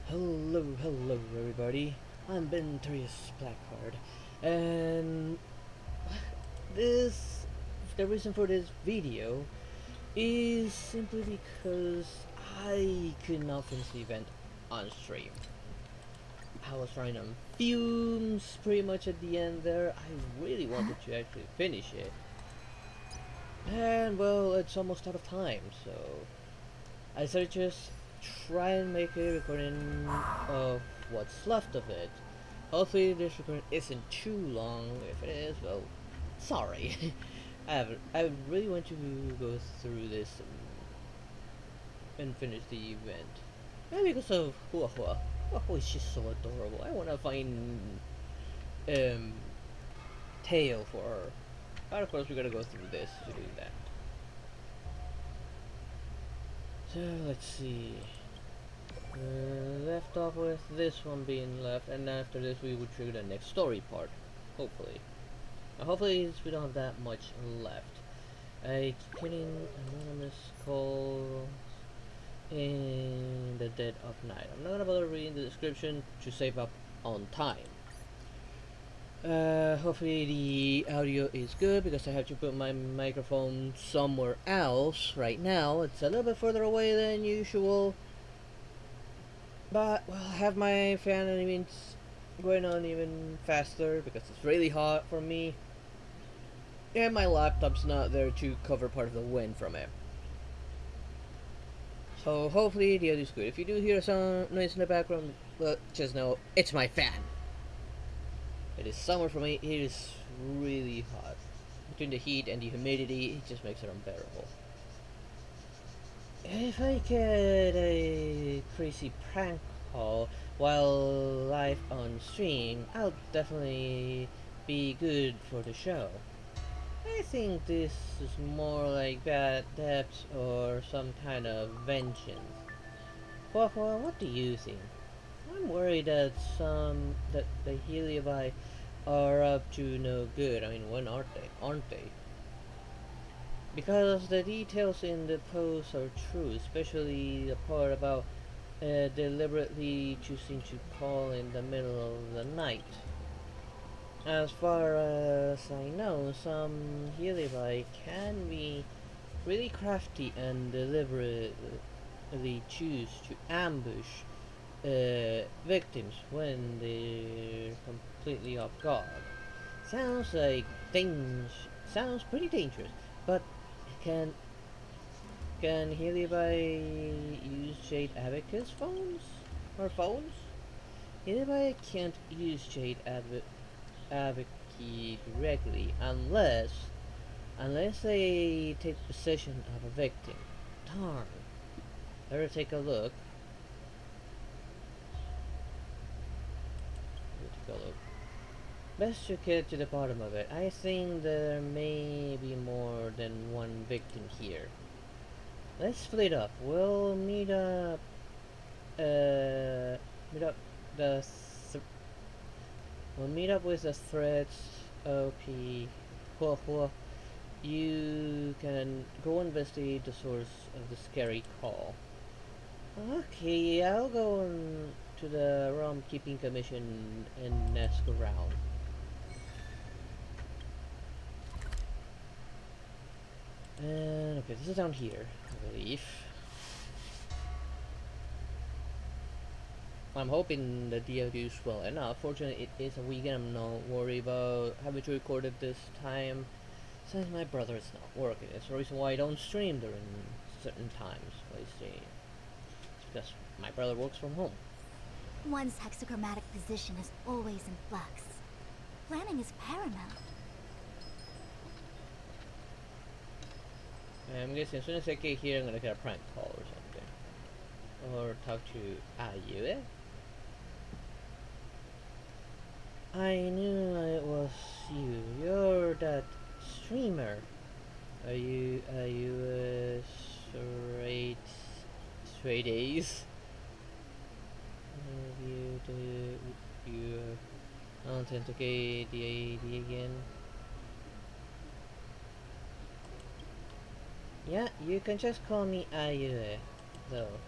Hello everybody. I'm Ventrius Blackheart, and this the reason for this video is simply because I could not finish the event on stream. I was running on fumes pretty much at the end there. I really wanted to actually finish it, and well, it's almost out of time, so I decided to just try and make a recording of what's left of it. Hopefully this recording isn't too long. If it is, well, sorry. I really want to go through this and finish the event. Maybe because of Hua Hua. Hua Hua is just so adorable. I want to find um tail for her. But of course we gotta go through this to do that. So let's see. Left off with this one being left, and after this we would trigger the next story part. Hopefully. Hopefully we don't have that much left. I keep getting anonymous calls in the dead of night. I'm not gonna bother reading the description to save up on time. Hopefully the audio is good because I have to put my microphone somewhere else right now. It's a little bit further away than usual. But, well, I have my fan elements going on even faster because it's really hot for me. And my laptop's not there to cover part of the wind from it. So hopefully the audio is good. If you do hear some noise in the background, well, just know it's my fan. It is summer for me. It is really hot. Between the heat and the humidity, it just makes it unbearable. If I get a crazy prank call while live on stream, I'll definitely be good for the show. I think this is more like bad debts or some kind of vengeance. What do you think? I'm worried that the Heliobi are up to no good. I mean, when aren't they? Aren't they? Because the details in the post are true, especially the part about deliberately choosing to call in the middle of the night. As far as I know, some Heliobi can be really crafty and deliberately choose to ambush victims when they're completely off guard. Sounds like things sounds pretty dangerous, but can Heliobi use Jade Abacus phones or phones? Heliobi can't use Jade Abacus directly unless they take possession of a victim. Darn. Better take a look. Best to get to the bottom of it. I think there may be more than one victim here. Let's split up. We'll meet up. Meet up the. We'll meet up with the threats. OP. Hua Hua. You can go investigate the source of the scary call. Okay, I'll go on to the Realm Keeping Commission and ask around. And okay, this is down here, I believe. I'm hoping that the audio is well enough. Fortunately, it is a weekend. I'm not worried about having to record it this time, since my brother is not working. It's the reason why I don't stream during certain times. It's because my brother works from home. One's hexagrammatic position is always in flux. Planning is paramount. I'm guessing as soon as I get here, I'm gonna get a prank call or something. Or talk to Ayue. I knew it was you. You're that streamer. Are you straight A's? You authenticate the ID again? Yeah, you can just call me Ayue, though.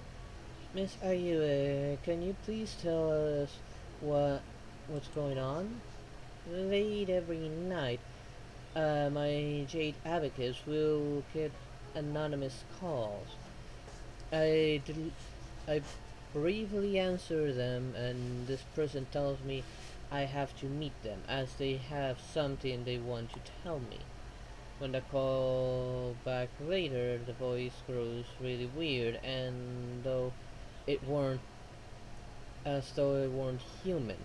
Miss Ayue, can you please tell us what's going on? Late every night, my Jade Abacus will get anonymous calls. I del- I briefly answer them, and this person tells me I have to meet them as they have something they want to tell me. When I call back later, the voice grows really weird, and it weren't though it weren't human,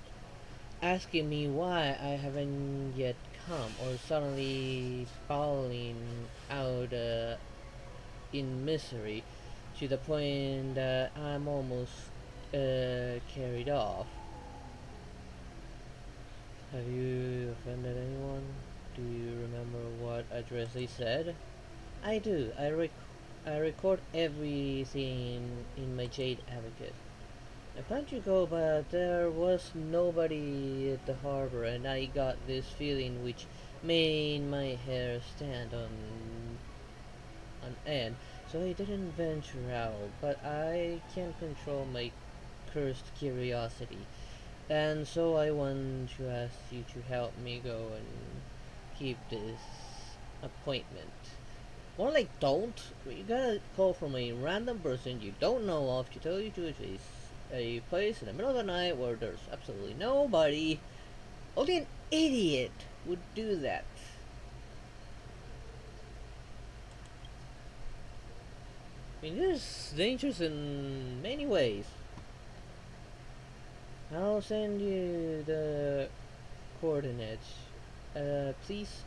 asking me why I haven't yet come, or suddenly bawling out in misery to the point that I'm almost carried off. Have you offended anyone? Do you remember what address they said? I do. I record everything in my Jade Advocate. I planned to go, but there was nobody at the harbor, and I got this feeling which made my hair stand on end. So I didn't venture out, but I can't control my cursed curiosity, and so I want to ask you to help me go and keep this appointment. More like don't. You got a call from a random person you don't know of to tell you to a place in the middle of the night where there's absolutely nobody. Only an idiot would do that. I mean, there's dangers in many ways. I'll send you the coordinates. Please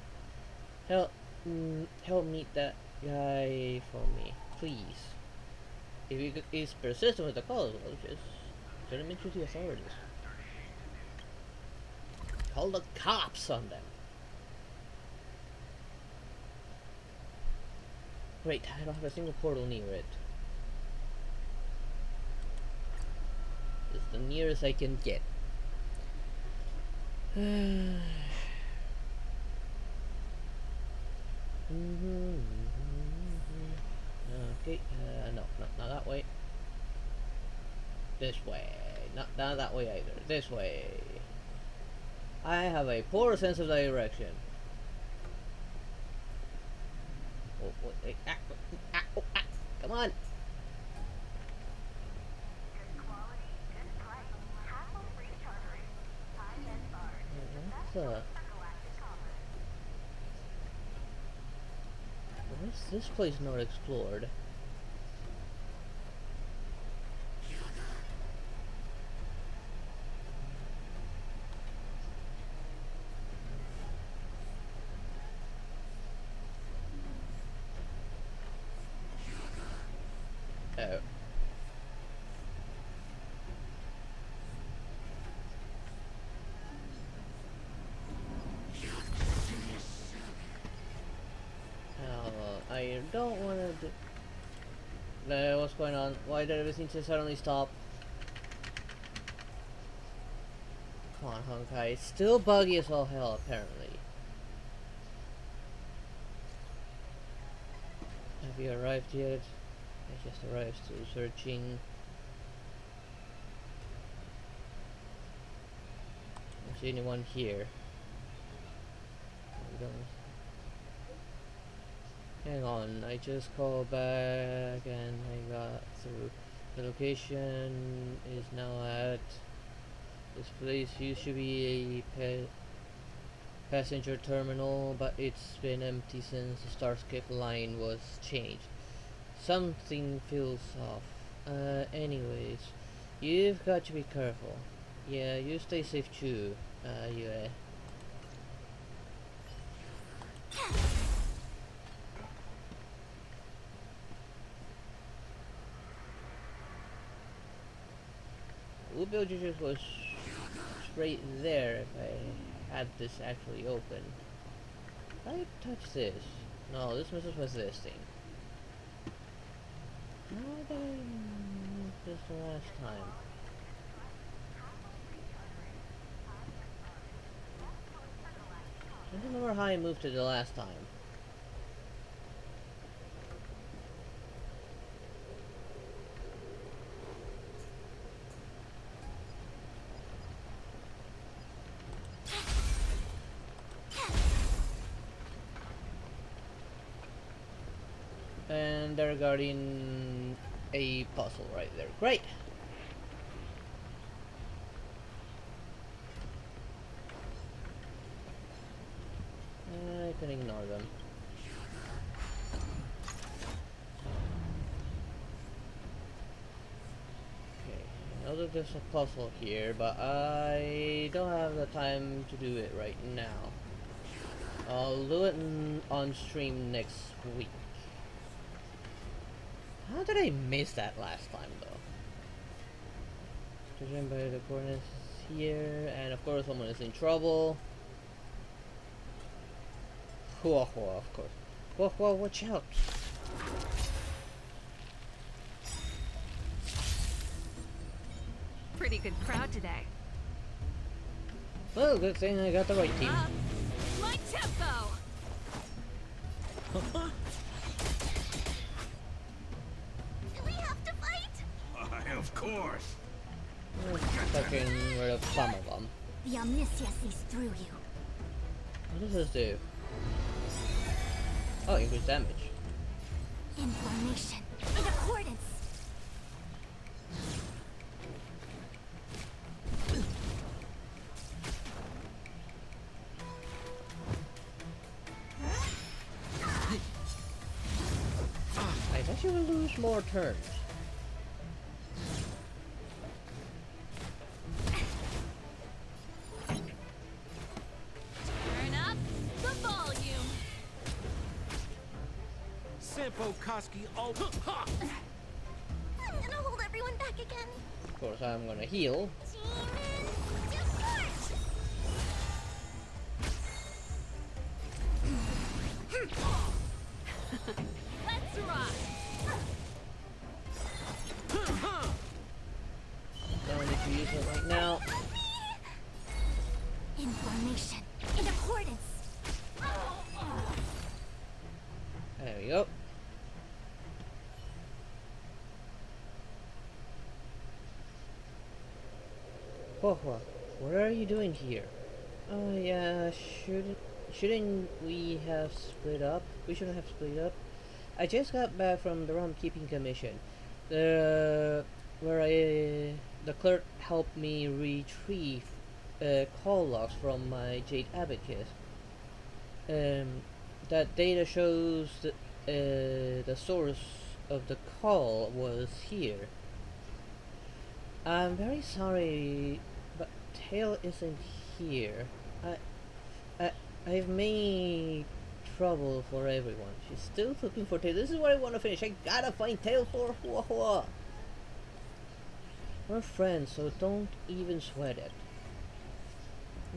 help meet that guy for me, please. If he is persistent with the calls, well, just send him into the authorities. Call the cops on them. Great, I don't have a single portal near it. It's the nearest I can get. Okay, no, not that way. This way. Not that way either. This way. I have a poor sense of direction. Come on. What's this place not explored? Oh. I don't want to. What's going on? Why did everything just suddenly stop? Come on, Honkai. It's still buggy as all hell, apparently. Have you arrived yet? I just arrived, still searching. Don't see anyone here. We don't. Hang on, I just called back and I got through. The location is now at. This place used to be a passenger terminal, but it's been empty since the Starscape line was changed. Something feels off. Anyways, you've got to be careful. Yeah, you stay safe too, yeah. Ubil just was straight there if I had this actually open. I touch this. No, this messes with this thing. How did I move this the last time? I don't remember how I moved it the last time. And they're guarding a puzzle right there. Great! I can ignore them. Okay, I know that there's a puzzle here, but I don't have the time to do it right now. I'll do it on stream next week. How did I miss that last time though? Judging by the coordinates here, and of course someone is in trouble. Hua Hua, of course. Hua Hua, watch out! Pretty good crowd today. Well, good thing I got the right team. My tempo! Do we have to fight? Of course. Fucking rid of some of them. The omniscia sees through you. What does this do? Oh, increase damage. Information. In accordance. I guess you will lose more turns. Turn up the volume. Sampo Koski Ultra. I'm gonna hold everyone back again. Of course, I'm gonna heal. Demon depart! Let's rock. Don't need to use it right now. Information. In accordance. There we go. Hua Hua, what are you doing here? Oh yeah, shouldn't we have split up? We shouldn't have split up. I just got back from the rum keeping commission. The clerk helped me retrieve call logs from my Jade Abacus. That data shows that the source of the call was here. I'm very sorry, but Tail isn't here. I've made trouble for everyone. She's still looking for Tail. This is where I want to finish. I gotta find Tail for Hua Hua. We're friends, so don't even sweat it.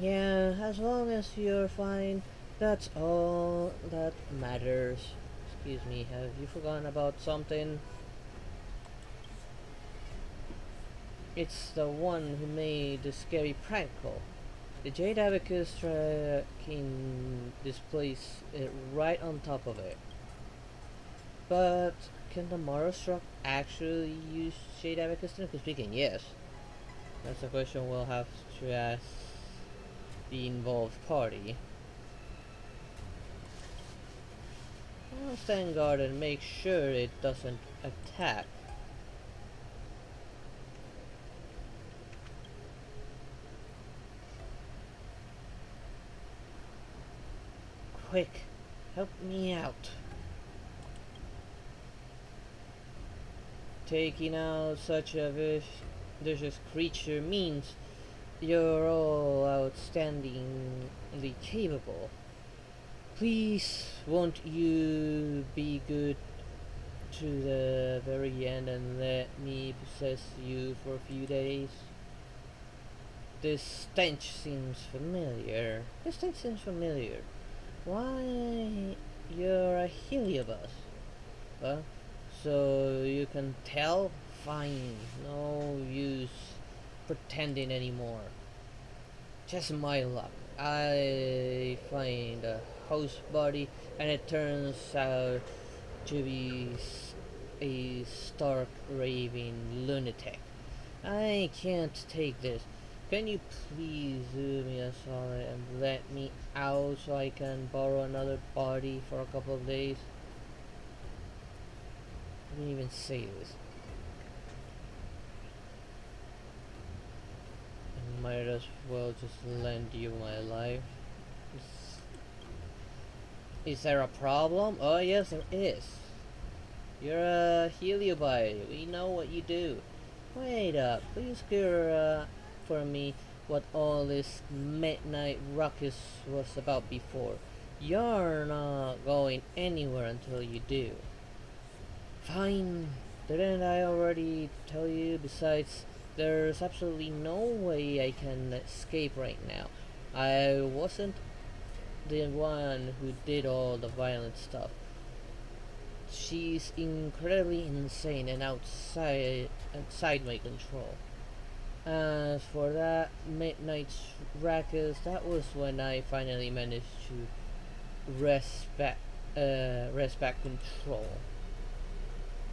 Yeah, as long as you're fine, that's all that matters. Excuse me, have you forgotten about something? It's the one who made the scary prank call. The Jade Abacus tracking displays it right on top of it. But can the Morostruck actually use Jade Abacus? Technically speaking, yes. That's a question we'll have to ask the involved party. I'll stand guard and make sure it doesn't attack. Quick, help me out. Taking out such a vicious creature means you're all outstandingly capable. Please, won't you be good to the very end and let me possess you for a few days? This stench seems familiar. Why, you're a Heliobus. Huh? So you can tell? Fine. No use pretending anymore. Just my luck. I find a host body and it turns out to be a stark raving lunatic. I can't take this. Can you please do me a solid and let me out so I can borrow another body for a couple of days? I didn't even say this. I might as well just lend you my life. Is there a problem? Oh yes, there is. You're a Heliobite. We know what you do. Wait up. Please clear for me what all this midnight ruckus was about before. You're not going anywhere until you do. Fine. Didn't I already tell you? Besides, there's absolutely no way I can escape right now. I wasn't the one who did all the violent stuff. She's incredibly insane and outside my control. As for that midnight's ruckus, that was when I finally managed to wrest back control.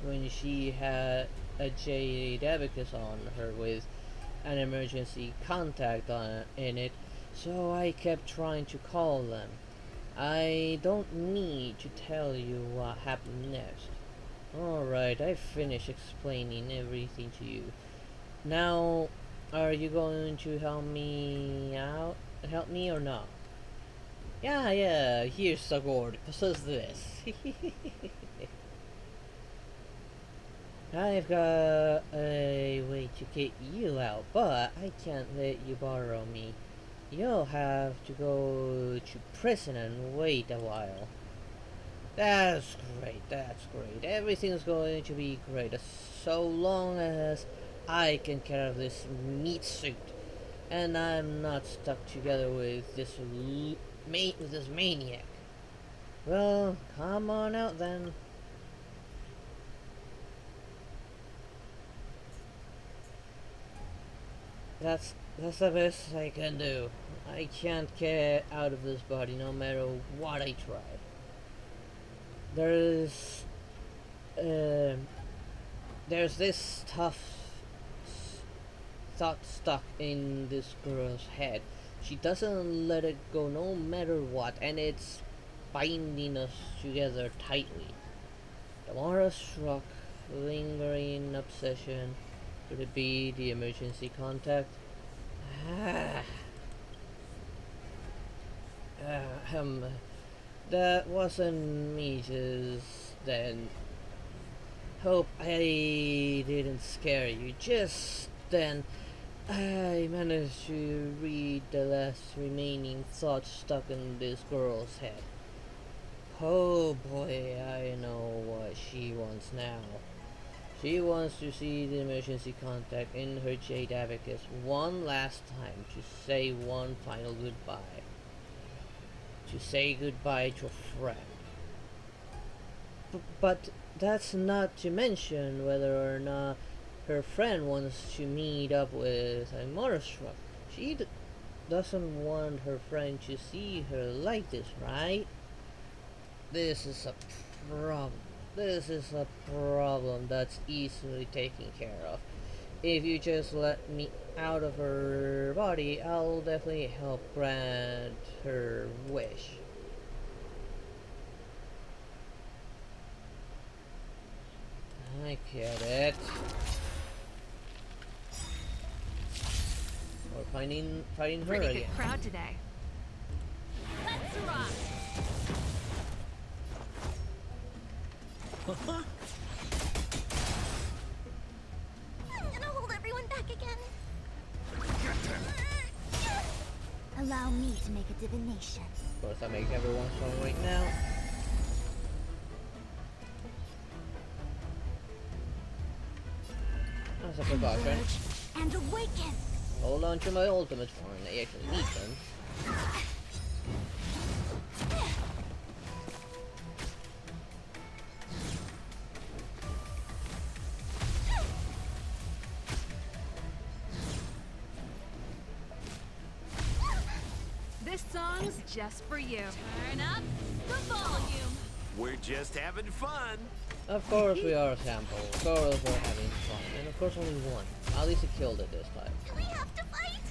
When she had a jade abacus on her with an emergency contact in it, so I kept trying to call them. I don't need to tell you what happened next. Alright, I finished explaining everything to you. Now, are you going to help me out? Help me or not? Yeah, here's the gourd. Possess this. I've got a way to get you out, but I can't let you borrow me. You'll have to go to prison and wait a while. That's great. Everything's going to be great so long as I can care of this meat suit. And I'm not stuck together with this maniac. Well, come on out then. That's the best I can do. I can't get out of this body no matter what I try. There's this tough thought stuck in this girl's head. She doesn't let it go no matter what, and it's binding us together tightly. Tomorrow struck, lingering obsession. Could it be the emergency contact? That wasn't me just then. Hope I didn't scare you. Just then, I managed to read the last remaining thoughts stuck in this girl's head. Oh boy, I know what she wants now. She wants to see the emergency contact in her jade abacus one last time to say one final goodbye. To say goodbye to a friend. But that's not to mention whether or not her friend wants to meet up with a motorstruck. She doesn't want her friend to see her like this, right? This is a problem. This is a problem that's easily taken care of. If you just let me out of her body, I'll definitely help grant her wish. I get it. We're fighting her Pretty again. good crowd today. Let's rock. I'm gonna hold everyone back again. Allow me to make a divination. Of course, I make everyone strong right now. That's a precaution. Converge and awaken. Hold on to my ultimates for when I actually need them. This song's just for you. Turn up the volume. We're just having fun. Of course we are, Sample. Of course we're having fun. And of course only one. At least it killed it this time. Do we have to fight?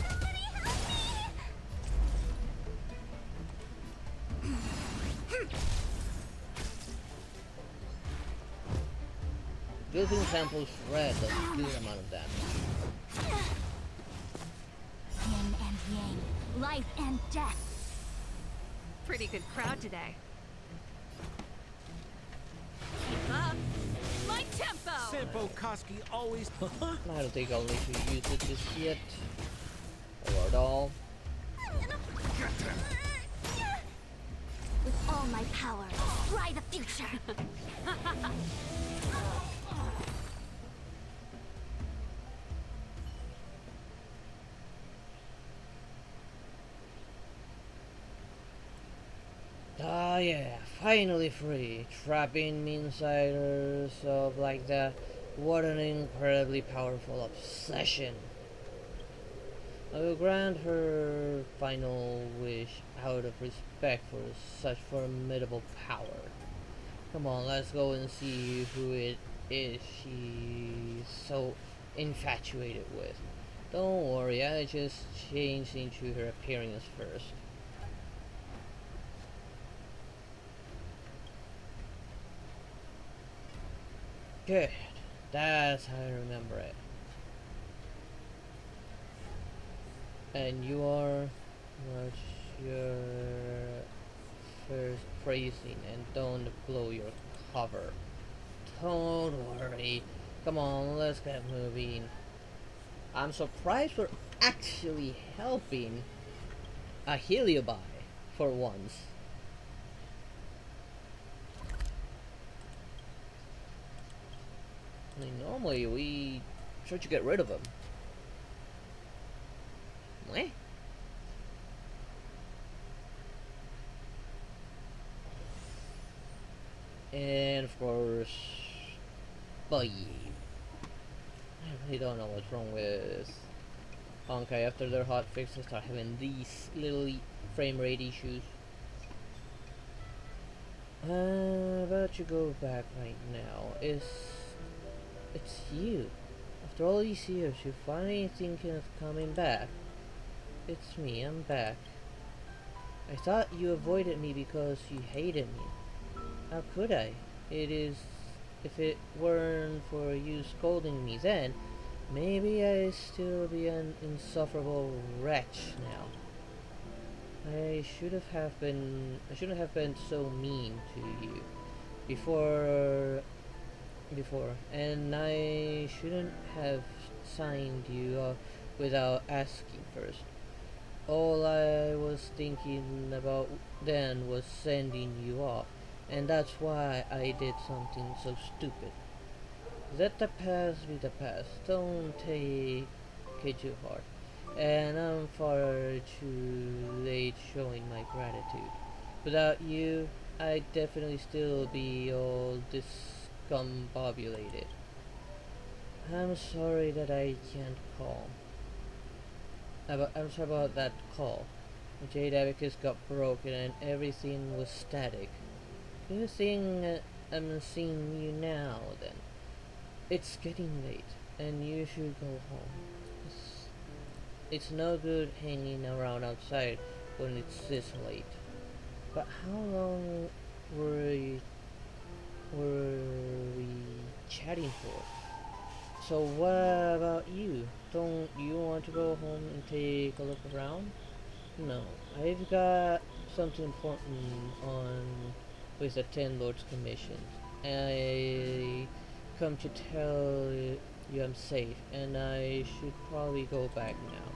Somebody help me! Building samples red does a good amount of damage. Yin and yang, life and death. Pretty good crowd today. Keep up. My tempo! Simple Koski always. I don't think I'll need to use it just yet. Or at all. With all my power, try the future. Ah yeah, finally free. Trapping me inside or stuff like that. What an incredibly powerful obsession. I will grant her final wish out of respect for such formidable power. Come on, let's go and see who it is she's so infatuated with. Don't worry, I just changed into her appearance first. Good. That's how I remember it. And you are what's your first phrasing and don't blow your cover. Don't worry. Come on, let's get moving. I'm surprised we're actually helping a Heliobi for once. I mean, normally we try to get rid of them. What? And of course, boy, I really don't know what's wrong with Honkai. After their hotfix, they start having these little frame rate issues. About to go back right now. It's you. After all these years, you're finally thinking of coming back. It's me, I'm back. I thought you avoided me because you hated me. How could I? If it weren't for you scolding me then, maybe I'd still be an insufferable wretch now. I shouldn't have been so mean to you before, and I shouldn't have signed you up without asking first. All I was thinking about then was sending you off, and that's why I did something so stupid. Let the past be the past. Don't take it too hard. And I'm far too late showing my gratitude. Without you, I'd definitely still be all discombobulated. I'm sorry that I can't call. I'm sorry about that call. The Jade Abacus got broken and everything was static. Good thing I'm seeing you now then. It's getting late and you should go home. It's no good hanging around outside when it's this late. But how long were we chatting for? So what about you? Don't you want to go home and take a look around? No, I've got something important on with the Ten Lords Commission. I come to tell you I'm safe, and I should probably go back now.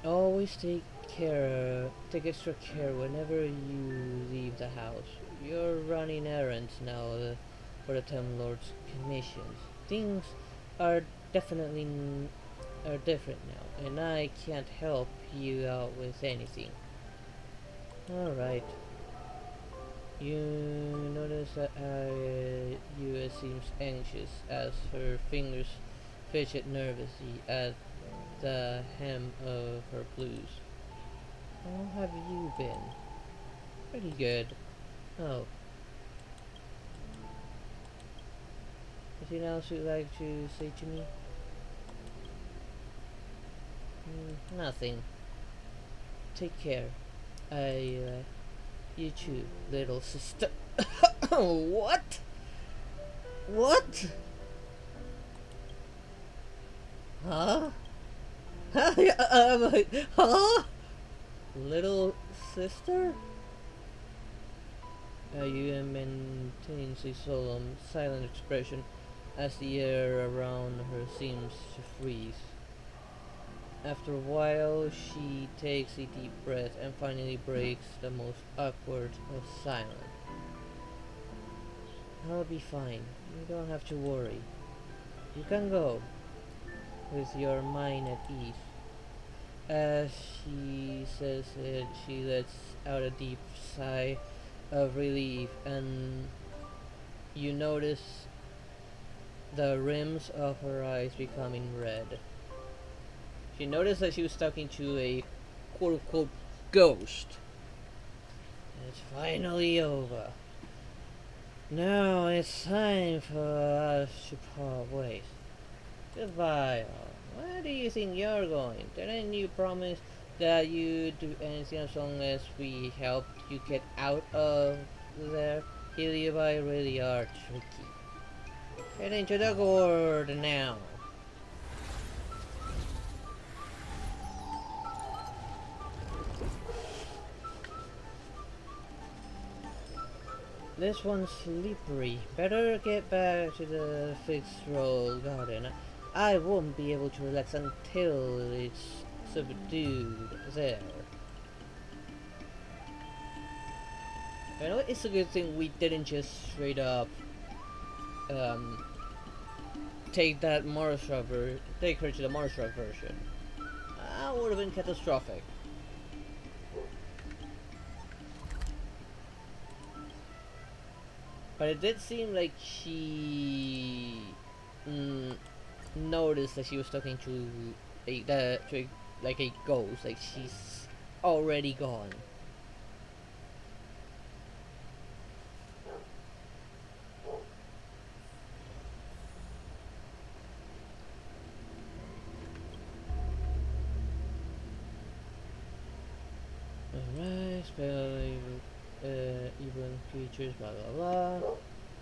Always take extra care whenever you leave the house. You're running errands now for the Ten Lords Commissions. Things are definitely are different now, and I can't help you out with anything. Alright. You notice that Yua seems anxious as her fingers fidget nervously at the hem of her blouse. How have you been? Pretty good. Oh. Anything else you'd like to say to me? Nothing. Take care. You too, little sister. What? What? Huh? Huh? Little sister? You maintains a solemn, silent expression as the air around her seems to freeze. After a while, she takes a deep breath and finally breaks the most awkward of silence. I'll be fine. You don't have to worry. You can go with your mind at ease. As she says it, she lets out a deep sigh of relief, and you notice the rims of her eyes becoming red. She noticed that she was talking to a quote-unquote ghost. It's finally over. Now it's time for us to part ways. Goodbye, all. Where do you think you're going? Didn't you promise that you'd do anything as long as we helped you get out of there? Heliobi really are tricky. Get into the gourd now. This one's slippery. Better get back to the fixed roll garden. I won't be able to relax until it's subdued there. You know, it's a good thing we didn't just straight up take that take her to the Marshall version. That would have been catastrophic. But it did seem like she noticed that she was talking to like a ghost, like she's already gone. Alright, spell even creatures, blah blah blah.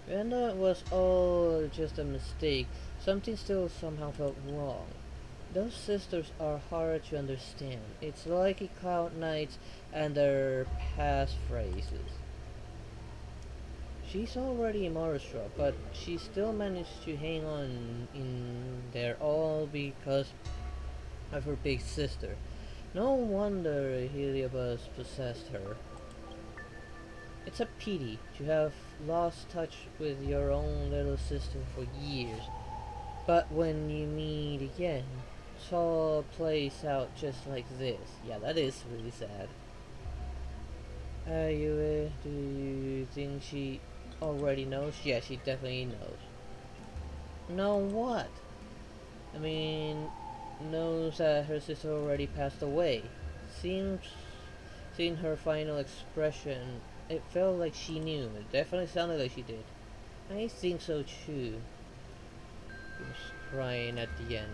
And that was all just a mistake. Something still somehow felt wrong. Those sisters are hard to understand. It's like a Cloud Knights and their passphrases. She's already emotional, but she still managed to hang on in there all because of her big sister. No wonder Heliobas possessed her. It's a pity to have lost touch with your own little sister for years, but when you meet again, it all plays out just like this. Yeah, that is really sad. Ayue, do you think she already knows? Yeah, she definitely knows. Know what? I mean, knows that her sister already passed away. Seems, seeing her final expression, it felt like she knew. It definitely sounded like she did. I think so too. She was crying at the end.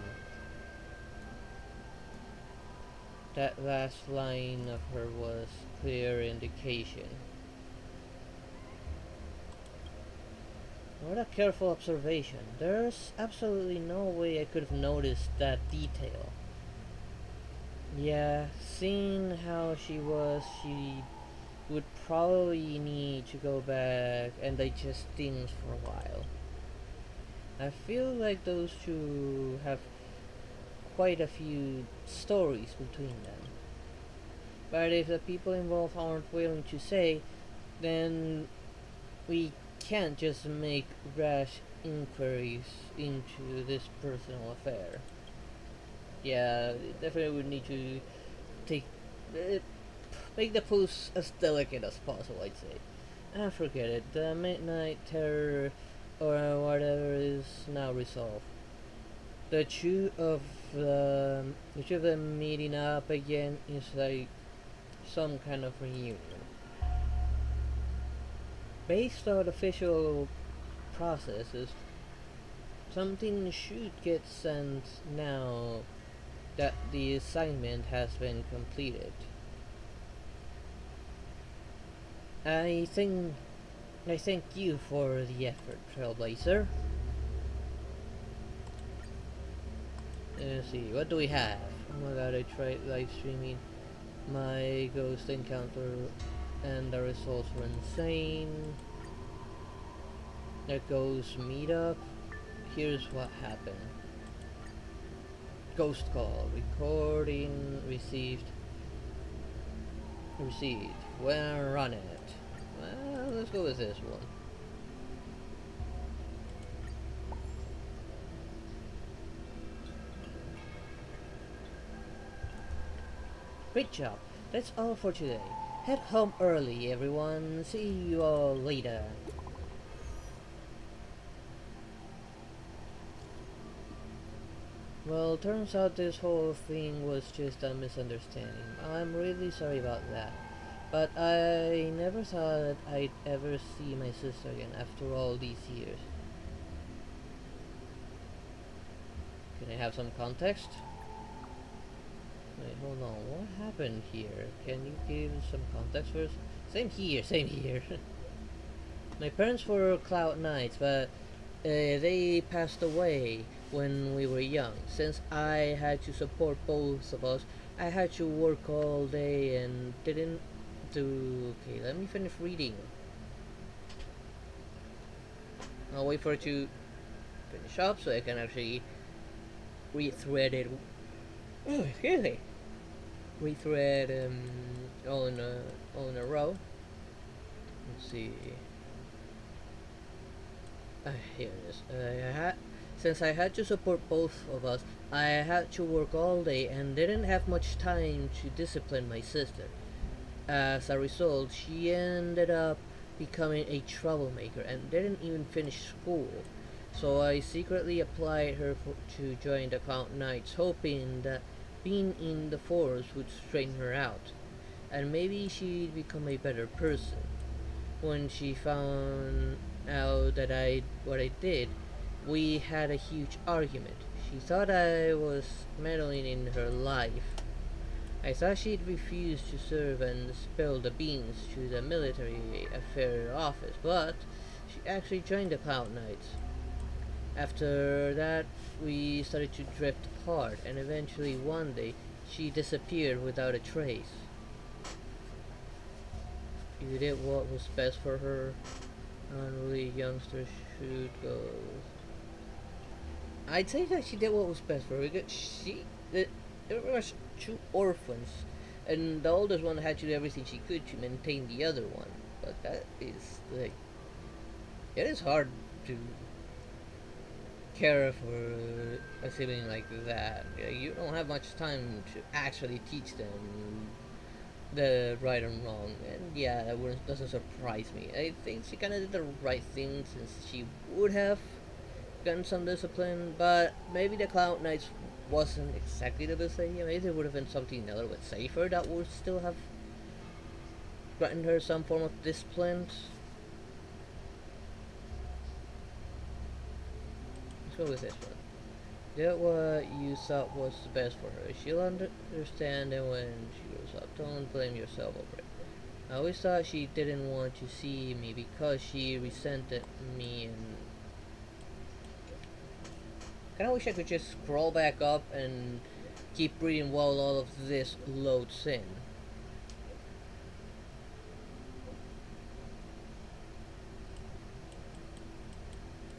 That last line of her was clear indication. What a careful observation. There's absolutely no way I could have noticed that detail. Yeah, seeing how she was, she would probably need to go back and digest things for a while. I feel like those two have quite a few stories between them. But if the people involved aren't willing to say, then we can't just make rash inquiries into this personal affair. Yeah, definitely would need to take make the post as delicate as possible, I'd say. Ah, forget it. The Midnight Terror or whatever is now resolved. The two of them meeting up again is like some kind of reunion. Based on official processes, something should get sent now that the assignment has been completed. I think I thank you for the effort, Trailblazer. Let's see, what do we have? Oh my god, I tried live streaming my ghost encounter and the results were insane. The ghost meetup. Here's what happened. Ghost call. Recording received. Received. When run it. Well, let's go with this one. Great job. That's all for today. Head home early, everyone. See you all later. Well, turns out this whole thing was just a misunderstanding. I'm really sorry about that. But I never thought I'd ever see my sister again after all these years. Can I have some context? Wait, hold on. What happened here? Can you give some context first? Same here, same here. My parents were Cloud Knights, but they passed away when we were young. Since I had to support both of us, I had to work all day and didn't do... Okay, let me finish reading. I'll wait for it to finish up so I can actually rethread it. Oh, excuse me. Rethread all in a row. Let's see. Here it is. Since I had to support both of us, I had to work all day and didn't have much time to discipline my sister. As a result, she ended up becoming a troublemaker and didn't even finish school. So I secretly applied her to join the Cloud Knights, hoping that being in the force would straighten her out, and maybe she'd become a better person. When she found out that what I did, we had a huge argument. She thought I was meddling in her life. I thought she'd refuse to serve and spill the beans to the military affairs office, but she actually joined the Cloud Knights. After that, we started to drift apart, and eventually one day, she disappeared without a trace. You did what was best for her. Unruly youngsters should go. I'd say that she did what was best for her because there were two orphans, and the oldest one had to do everything she could to maintain the other one. But that is like, it is hard to care for a sibling like that. You don't have much time to actually teach them the right and wrong, and yeah, doesn't surprise me. I think she kind of did the right thing since she would have gotten some discipline, but maybe the Cloud Knights wasn't exactly the best idea. Maybe there would have been something a little bit safer that would still have gotten her some form of discipline. Let's go with this one. Did what you thought was best for her. She'll understand it when she grows up. Don't blame yourself over it. I always thought she didn't want to see me because she resented me, and kinda wish I could just scroll back up and keep reading while all of this loads in.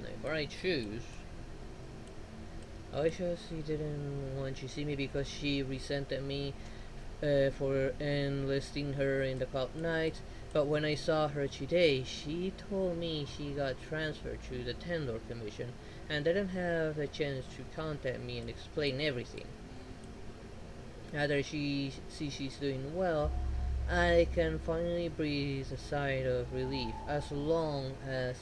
Now, if I choose, I wish she didn't want to see me because she resented me for enlisting her in the Cloud Knights. But when I saw her today, she told me she got transferred to the Tendor Commission and didn't have a chance to contact me and explain everything. Now that she sees she's doing well, I can finally breathe a sigh of relief. As long as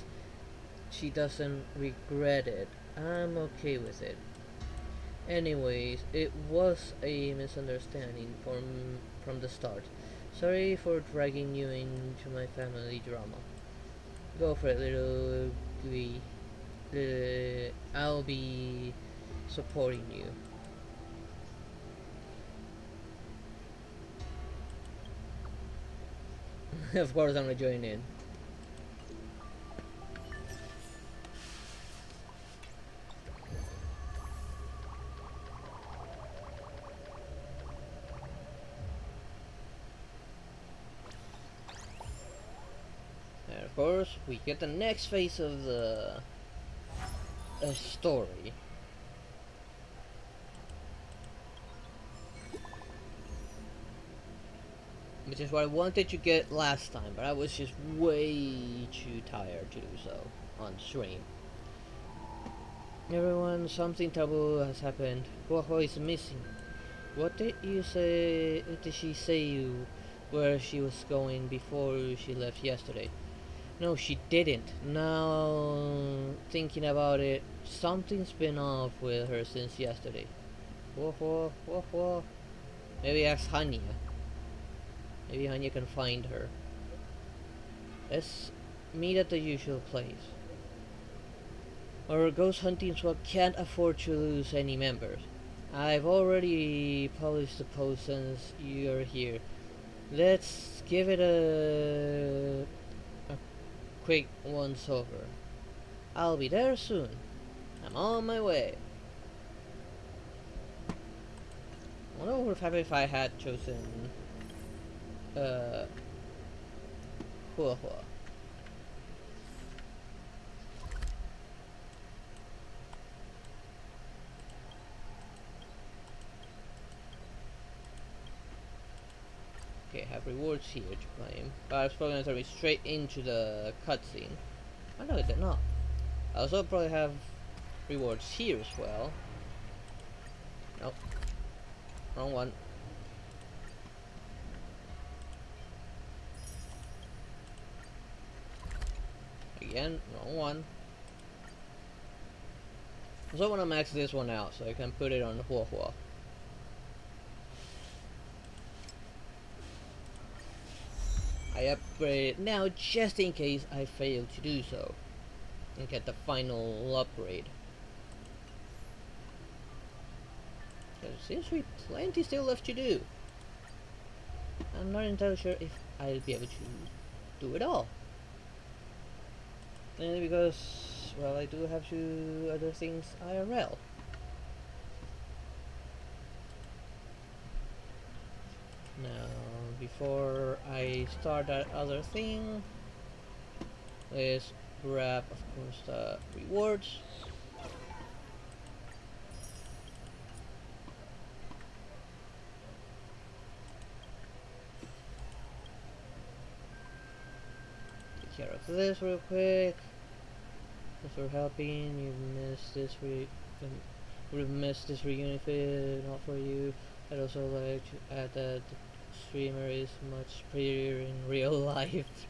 she doesn't regret it, I'm okay with it. Anyways, it was a misunderstanding from the start. Sorry for dragging you into my family drama. Go for it, little Gui. I'll be supporting you. Of course I'm gonna join in. of course, we get the next phase of the story. Which is what I wanted to get last time, but I was just way too tired to do so on stream. Everyone, something terrible has happened. Guaho is missing. What did you say? Did she say you where she was going before she left yesterday? No, she didn't. Now, thinking about it, something's been off with her since yesterday. Guaho. Maybe ask Hanya. Maybe Hanya can find her. Let's meet at the usual place. Our ghost hunting squad can't afford to lose any members. I've already published the post since you're here. Let's give it a quick once over. I'll be there soon. I'm on my way. I wonder what would have happened if I had chosen Hua. Okay, have rewards here to claim. But I was probably gonna throw me straight into the cutscene. I know it did not. I also probably have rewards here as well. Nope. Wrong one. Again, wrong one. I also want to max this one out so I can put it on Hua. I upgrade it now just in case I fail to do so and get the final upgrade. There seems to be plenty still left to do. I'm not entirely sure if I'll be able to do it all. Mainly because, well, I do have to do other things IRL. Now, before I start that other thing, let's grab, of course, the rewards. Take care of this real quick. Thanks for helping. You've missed this would have missed this reunion if it not for you. I'd also like to add that the streamer is much prettier in real life.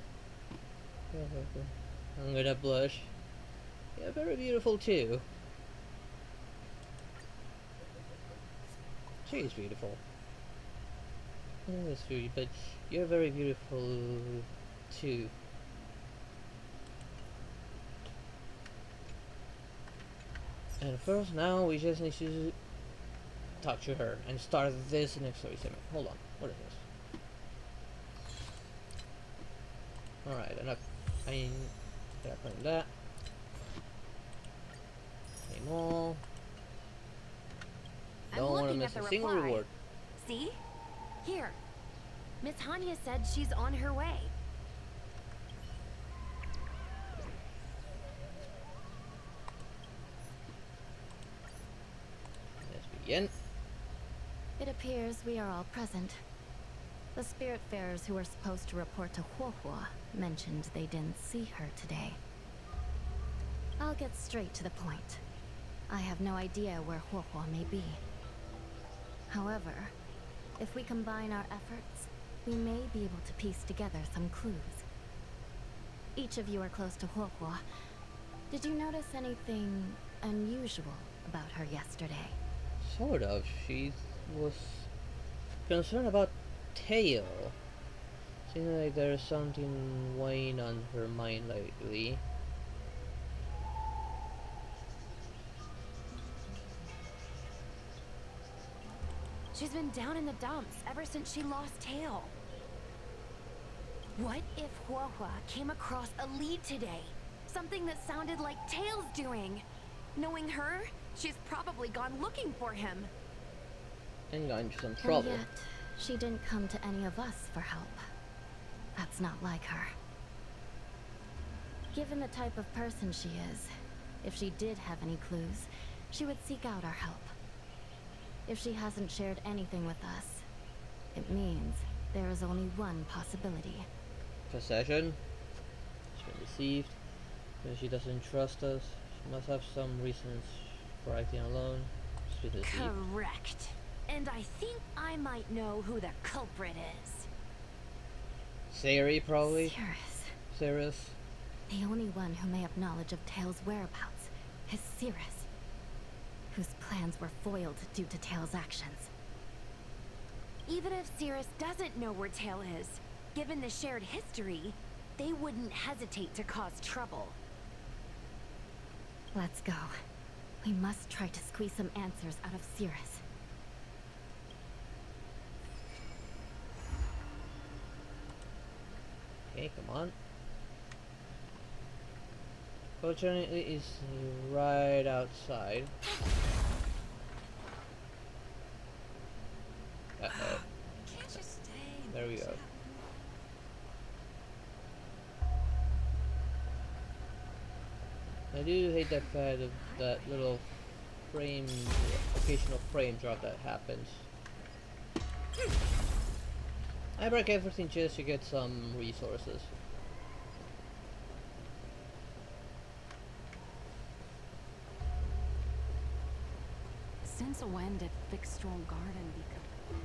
I'm gonna blush. Yeah, very beautiful too. She is beautiful. Yeah, that's true, but you're very beautiful too. And first, now we just need to talk to her and start this next story segment. Hold on, what is this? Alright, enough. I gotta claim that. Claim all. Don't want to miss a single reward. See? Here. Miss Hanya said she's on her way. Let's begin. It appears we are all present. The Spiritfarers who were supposed to report to Huohua mentioned they didn't see her today. I'll get straight to the point. I have no idea where Huohua may be. However, if we combine our efforts, we may be able to piece together some clues. Each of you are close to Huohua. Did you notice anything unusual about her yesterday? Sort of. She was concerned about Tail. Seems like there's something weighing on her mind lately. She's been down in the dumps ever since she lost Tail. What if Huohua came across a lead today? Something that sounded like Tail's doing. Knowing her, she's probably gone looking for him. And got into some trouble. And yet, she didn't come to any of us for help. That's not like her. Given the type of person she is, if she did have any clues, she would seek out our help. If she hasn't shared anything with us, it means there is only one possibility. Possession. She's been deceived. When she doesn't trust us, she must have some reasons for acting alone. She's been deceived. Correct. And I think I might know who the culprit is. Sari, probably. Cirrus. Cirrus. The only one who may have knowledge of Tails' whereabouts is Cirrus, whose plans were foiled due to Tails' actions. Even if Cirrus doesn't know where Tail is, given the shared history, they wouldn't hesitate to cause trouble. Let's go. We must try to squeeze some answers out of Cirrus. Okay, come on. Fortunately, it's right outside. Uh-oh. Can't you stay? There we go. I do hate that fact of that little frame, occasional frame drop that happens. I break everything just to get some resources. Since when did Fixstrom Garden become?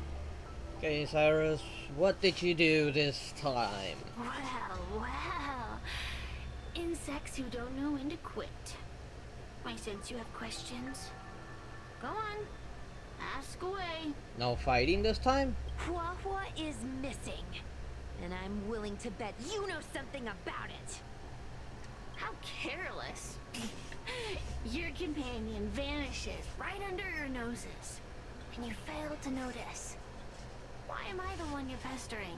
Okay, Cyrus, what did you do this time? Well. Insects who don't know when to quit. I sense you have questions. Go on. Ask away. No fighting this time? Huahua is missing. And I'm willing to bet you know something about it. How careless. Your companion vanishes right under your noses. And you fail to notice. Why am I the one you're pestering?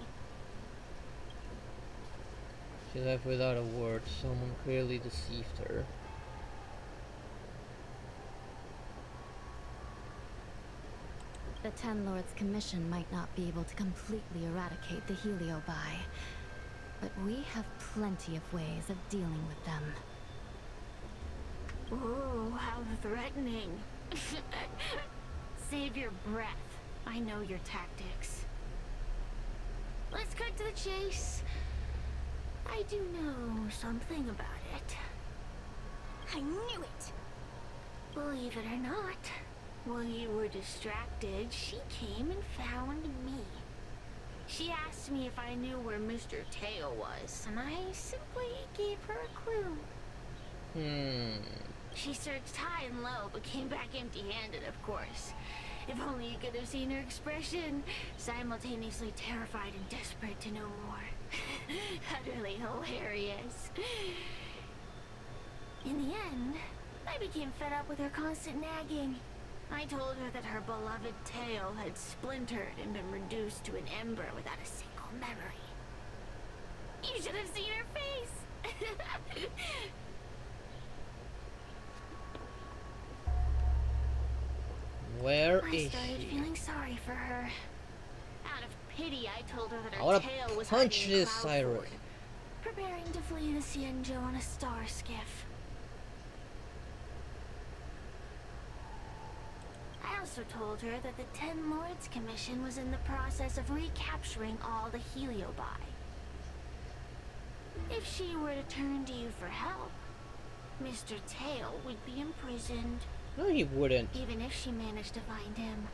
She left without a word. Someone clearly deceived her. The Ten Lords' commission might not be able to completely eradicate the Heliobi, but we have plenty of ways of dealing with them. Ooh, how threatening. Save your breath. I know your tactics. Let's cut to the chase. I do know something about it. I knew it! Believe it or not, while you were distracted, she came and found me. She asked me if I knew where Mr. Tail was, and I simply gave her a clue. She searched high and low, but came back empty-handed, of course. If only you could have seen her expression, simultaneously terrified and desperate to know more. Utterly hilarious. In the end, I became fed up with her constant nagging. I told her that her beloved tail had splintered and been reduced to an ember without a single memory. You should have seen her face! Where I is started she? feeling sorry for her. Out of pity, I told her that I her wanna tail was punch hiding in this Cyrus. Cloudford, preparing to flee the Cienjo on a star skiff. I also told her that the Ten Lords Commission was in the process of recapturing all the Heliobi. If she were to turn to you for help, Mr. Tail would be imprisoned, No, he wouldn't. even if she managed to find him.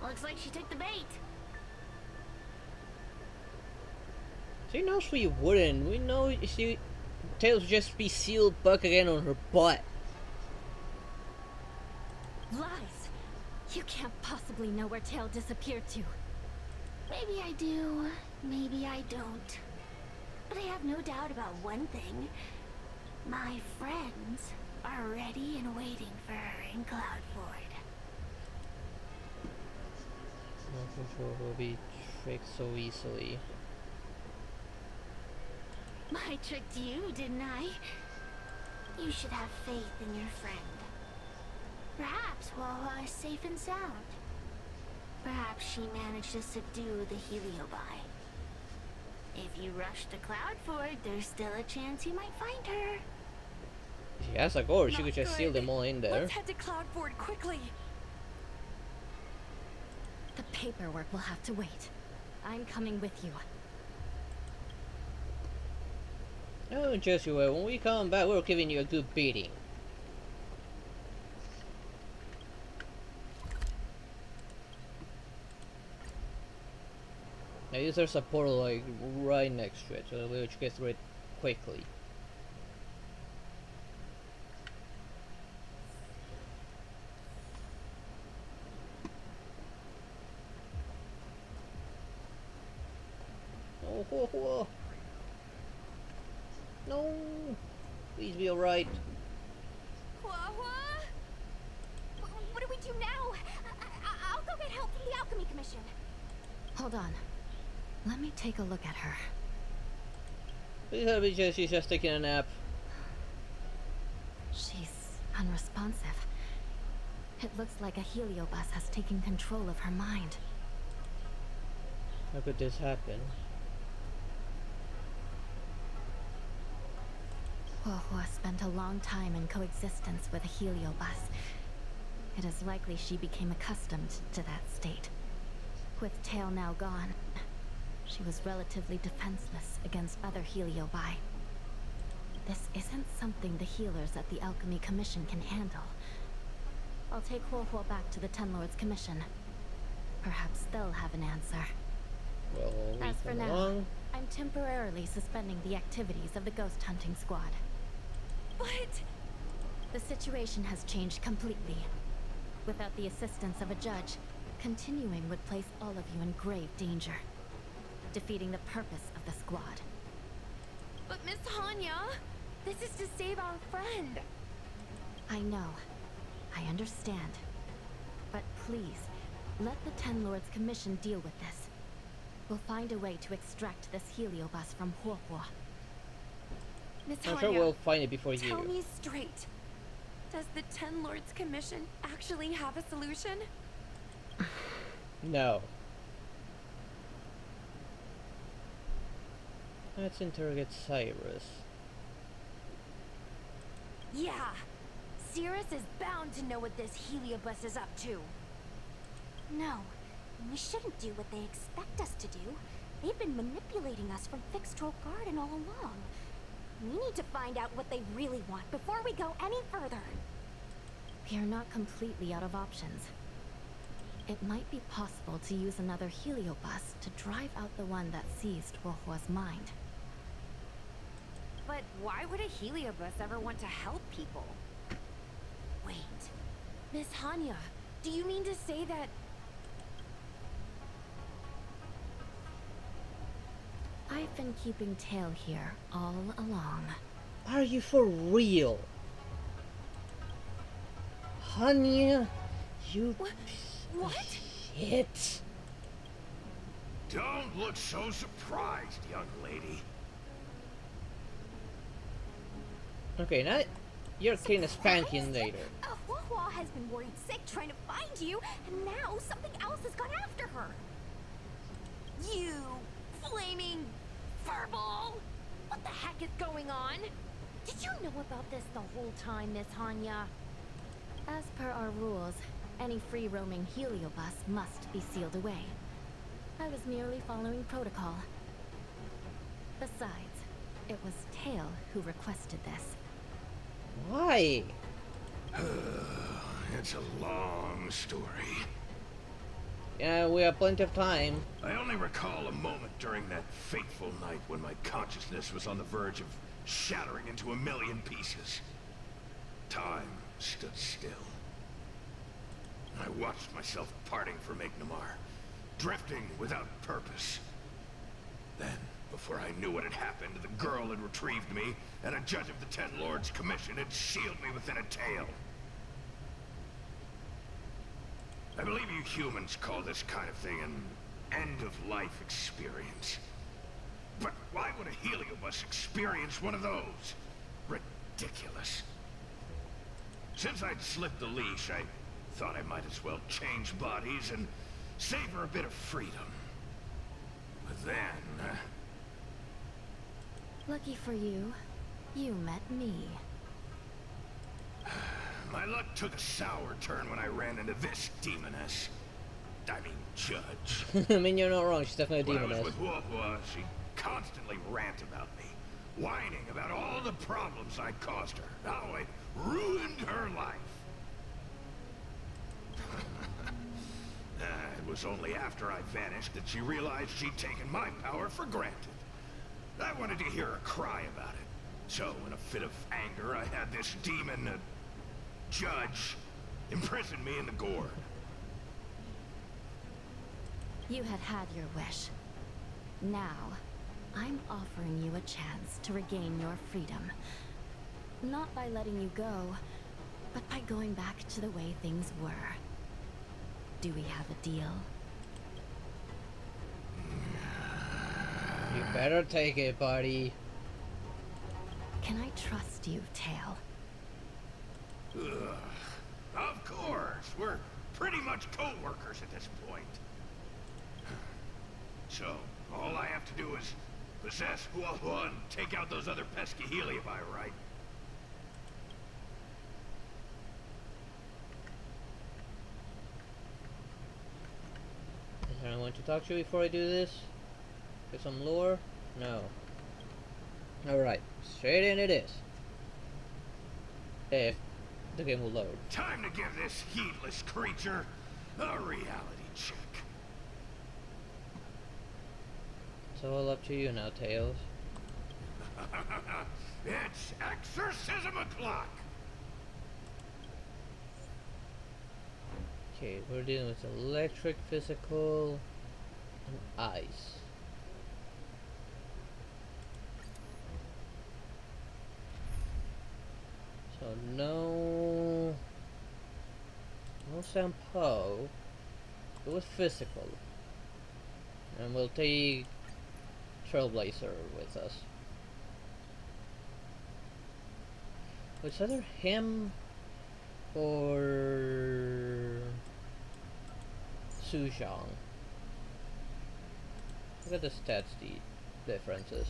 Looks like she took the bait. She knows we wouldn't. We know she Tails would just be sealed back again on her butt. Lies! You can't possibly know where Tail disappeared to. Maybe I do, maybe I don't. But I have no doubt about one thing. My friends are ready and waiting for her in Cloudford. Not for sure we'll be tricked so easily. I tricked you, didn't I? You should have faith in your friend. Perhaps Wawa is safe and sound. Perhaps she managed to subdue the Heliobi. If you rush to Cloudford, there's still a chance you might find her. If she has a gourd, she Not could just seal good. them all in there. Let's head to Cloudford quickly. The paperwork will have to wait. I'm coming with you. Oh, Joshua, when we come back, we're giving you a good beating. Now, there's a portal like right next to it, so we'll get through it quickly. Oh, ho, ho. No, please be alright. What do we do now? I'll go get help from the Alchemy Commission. Hold on. Let me take a look at her. Please help me, Jess. She's just taking a nap. She's unresponsive. It looks like a heliobus has taken control of her mind. How could this happen? Huohua spent a long time in coexistence with a heliobus. It is likely she became accustomed to that state. With Tail now gone, she was relatively defenseless against other heliobi. This isn't something the healers at the Alchemy Commission can handle. I'll take Huohua back to the Ten Lords Commission. Perhaps they'll have an answer. Well, we As for come now, along. I'm temporarily suspending the activities of the ghost hunting squad. But The situation has changed completely. Without the assistance of a judge, continuing would place all of you in grave danger, defeating the purpose of the squad. Miss Hanya, this is to save our friend. I know. I understand. But please, let the Ten Lords Commission deal with this. We'll find a way to extract this heliobus from Huohua. Miss I'm Hanya, sure we'll find it before tell you. me straight. Does the Ten Lords Commission actually have a solution? No. Let's interrogate Cyrus. Yeah. Cirrus is bound to know what this heliobus is up to. No, we shouldn't do what they expect us to do. They've been manipulating us from Fixtrol Garden all along. We need to find out what they really want before we go any further. We are not completely out of options. It might be possible to use another heliobus to drive out the one that seized Huohua's mind. But why would a heliobus ever want to help people? Wait. Miss Hanya, do you mean to say that... I've been keeping Tail here all along. Are you for real? Hanya, you What? shit. Don't look so surprised, young lady. Okay, now you're getting a spanking later. Huohua has been worried sick trying to find you, and now something else has gone after her. You flaming furball! What the heck is going on? Did you know about this the whole time, Miss Hanya? As per our rules, any free-roaming heliobus must be sealed away. I was merely following protocol. Besides, it was Tail who requested this. Why? It's a long story. Yeah, we have plenty of time. I only recall a moment during that fateful night when my consciousness was on the verge of shattering into a million pieces. Time stood still. I watched myself parting from Ignomar, drifting without purpose. Then, before I knew what had happened, the girl had retrieved me, and a judge of the Ten Lords Commission had sealed me within a tail. I believe you humans call this kind of thing an end-of-life experience. But why would a heliobus experience one of those? Ridiculous. Since I'd slipped the leash, I thought I might as well change bodies and savor a bit of freedom. But then, Lucky for you, you met me. My luck took a sour turn when I ran into this demoness. I mean, judge. I mean, you're not wrong. She's definitely a When I demoness. was with Hua, she'd constantly rant about me, whining about all the problems I'd caused her, how I'd ruined her life. It was only after I vanished that she realized she'd taken my power for granted. I wanted to hear her cry about it. So, in a fit of anger, I had this demon, judge, imprison me in the gourd. You had had your wish. Now, I'm offering you a chance to regain your freedom. Not by letting you go, but by going back to the way things were. Do we have a deal? You better take it, buddy. Can I trust you, Tail? Ugh. Of course, we're pretty much co-workers at this point. So, all I have to do is possess Hua and take out those other pesky Heliobi, right? Is there anyone to talk to before I do this? Get some lore? No. Alright, straight in it is. If the game will load. Time to give this heedless creature a reality check. It's all up to you now, Tails. It's exorcism o'clock! Okay, we're dealing with electric, physical, and ice. So no Sampo. It was physical. And we'll take Trailblazer with us. It's either him or Suzhang. Look at the stats differences.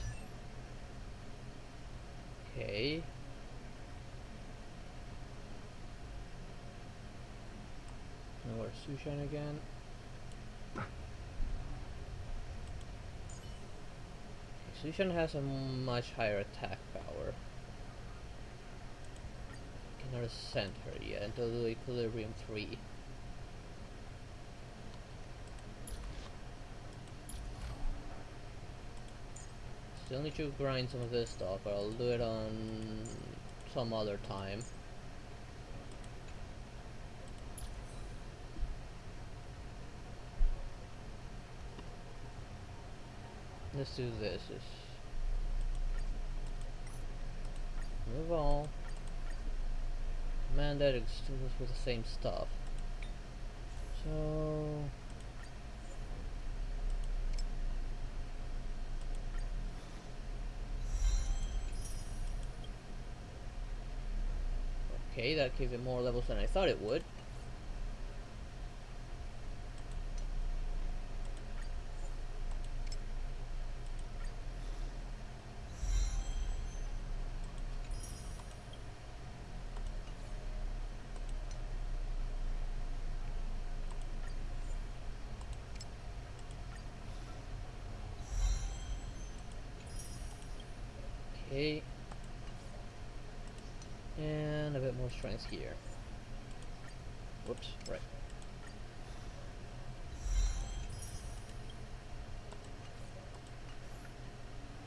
Okay. And where's Suzhang again? Suzhang has a much higher attack power. Cannot ascend her yet until the Equilibrium 3. Still need to grind some of this stuff, but I'll do it on some other time. Let's do this. Just move all. Man, that is still with the same stuff. So okay, that gives it more levels than I thought it would. Okay. And a bit more strength here. Whoops, right.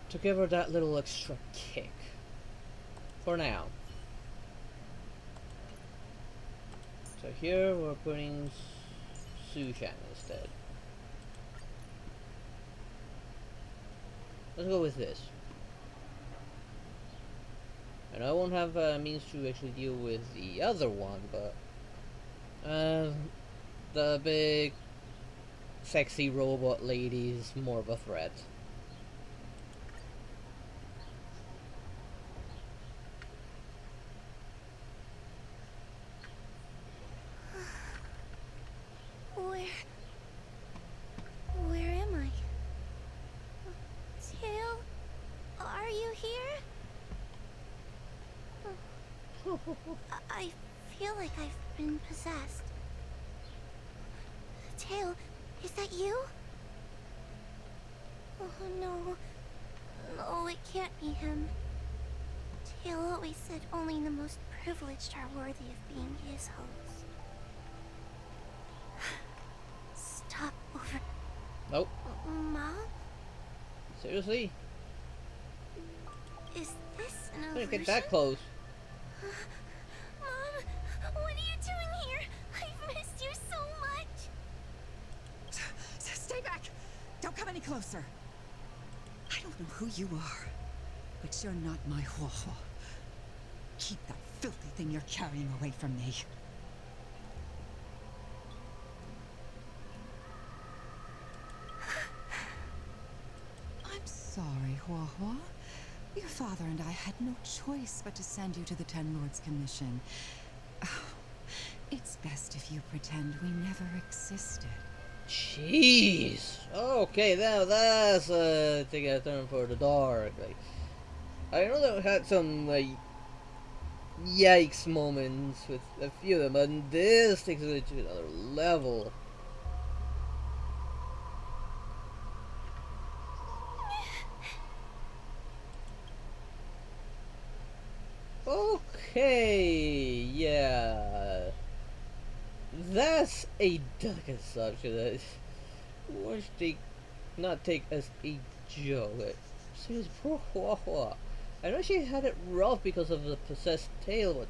To give her that little extra kick. For now. So here we're putting Suzhang instead. Let's go with this. And I won't have means to actually deal with the other one, but the big sexy robot lady is more of a threat. Where am I? Tail, are you here? I feel like I've been possessed. Tail, is that you? Oh no. No, it can't be him. Tail always said only the most privileged are worthy of being his host. Stop over. Nope. Mom? Seriously? Is this an Couldn't illusion? get that close. Mom, what are you doing here? I've missed you so much. Stay back! Don't come any closer. I don't know who you are, but you're not my Huohuo. Keep that filthy thing you're carrying away from me. I'm sorry, Huohuo. Your father and I had no choice but to send you to the Ten Lords Commission. Oh, it's best if you pretend we never existed. Jeez. Okay, now that's taking a turn for the dark. Like, I know that we had some like yikes moments with a few of them, but this takes it to another level. Okay, yeah. That's a delicate subject that one should not take as a joke. Seriously, poor Hua Hua. I know she had it rough because of the possessed tail, but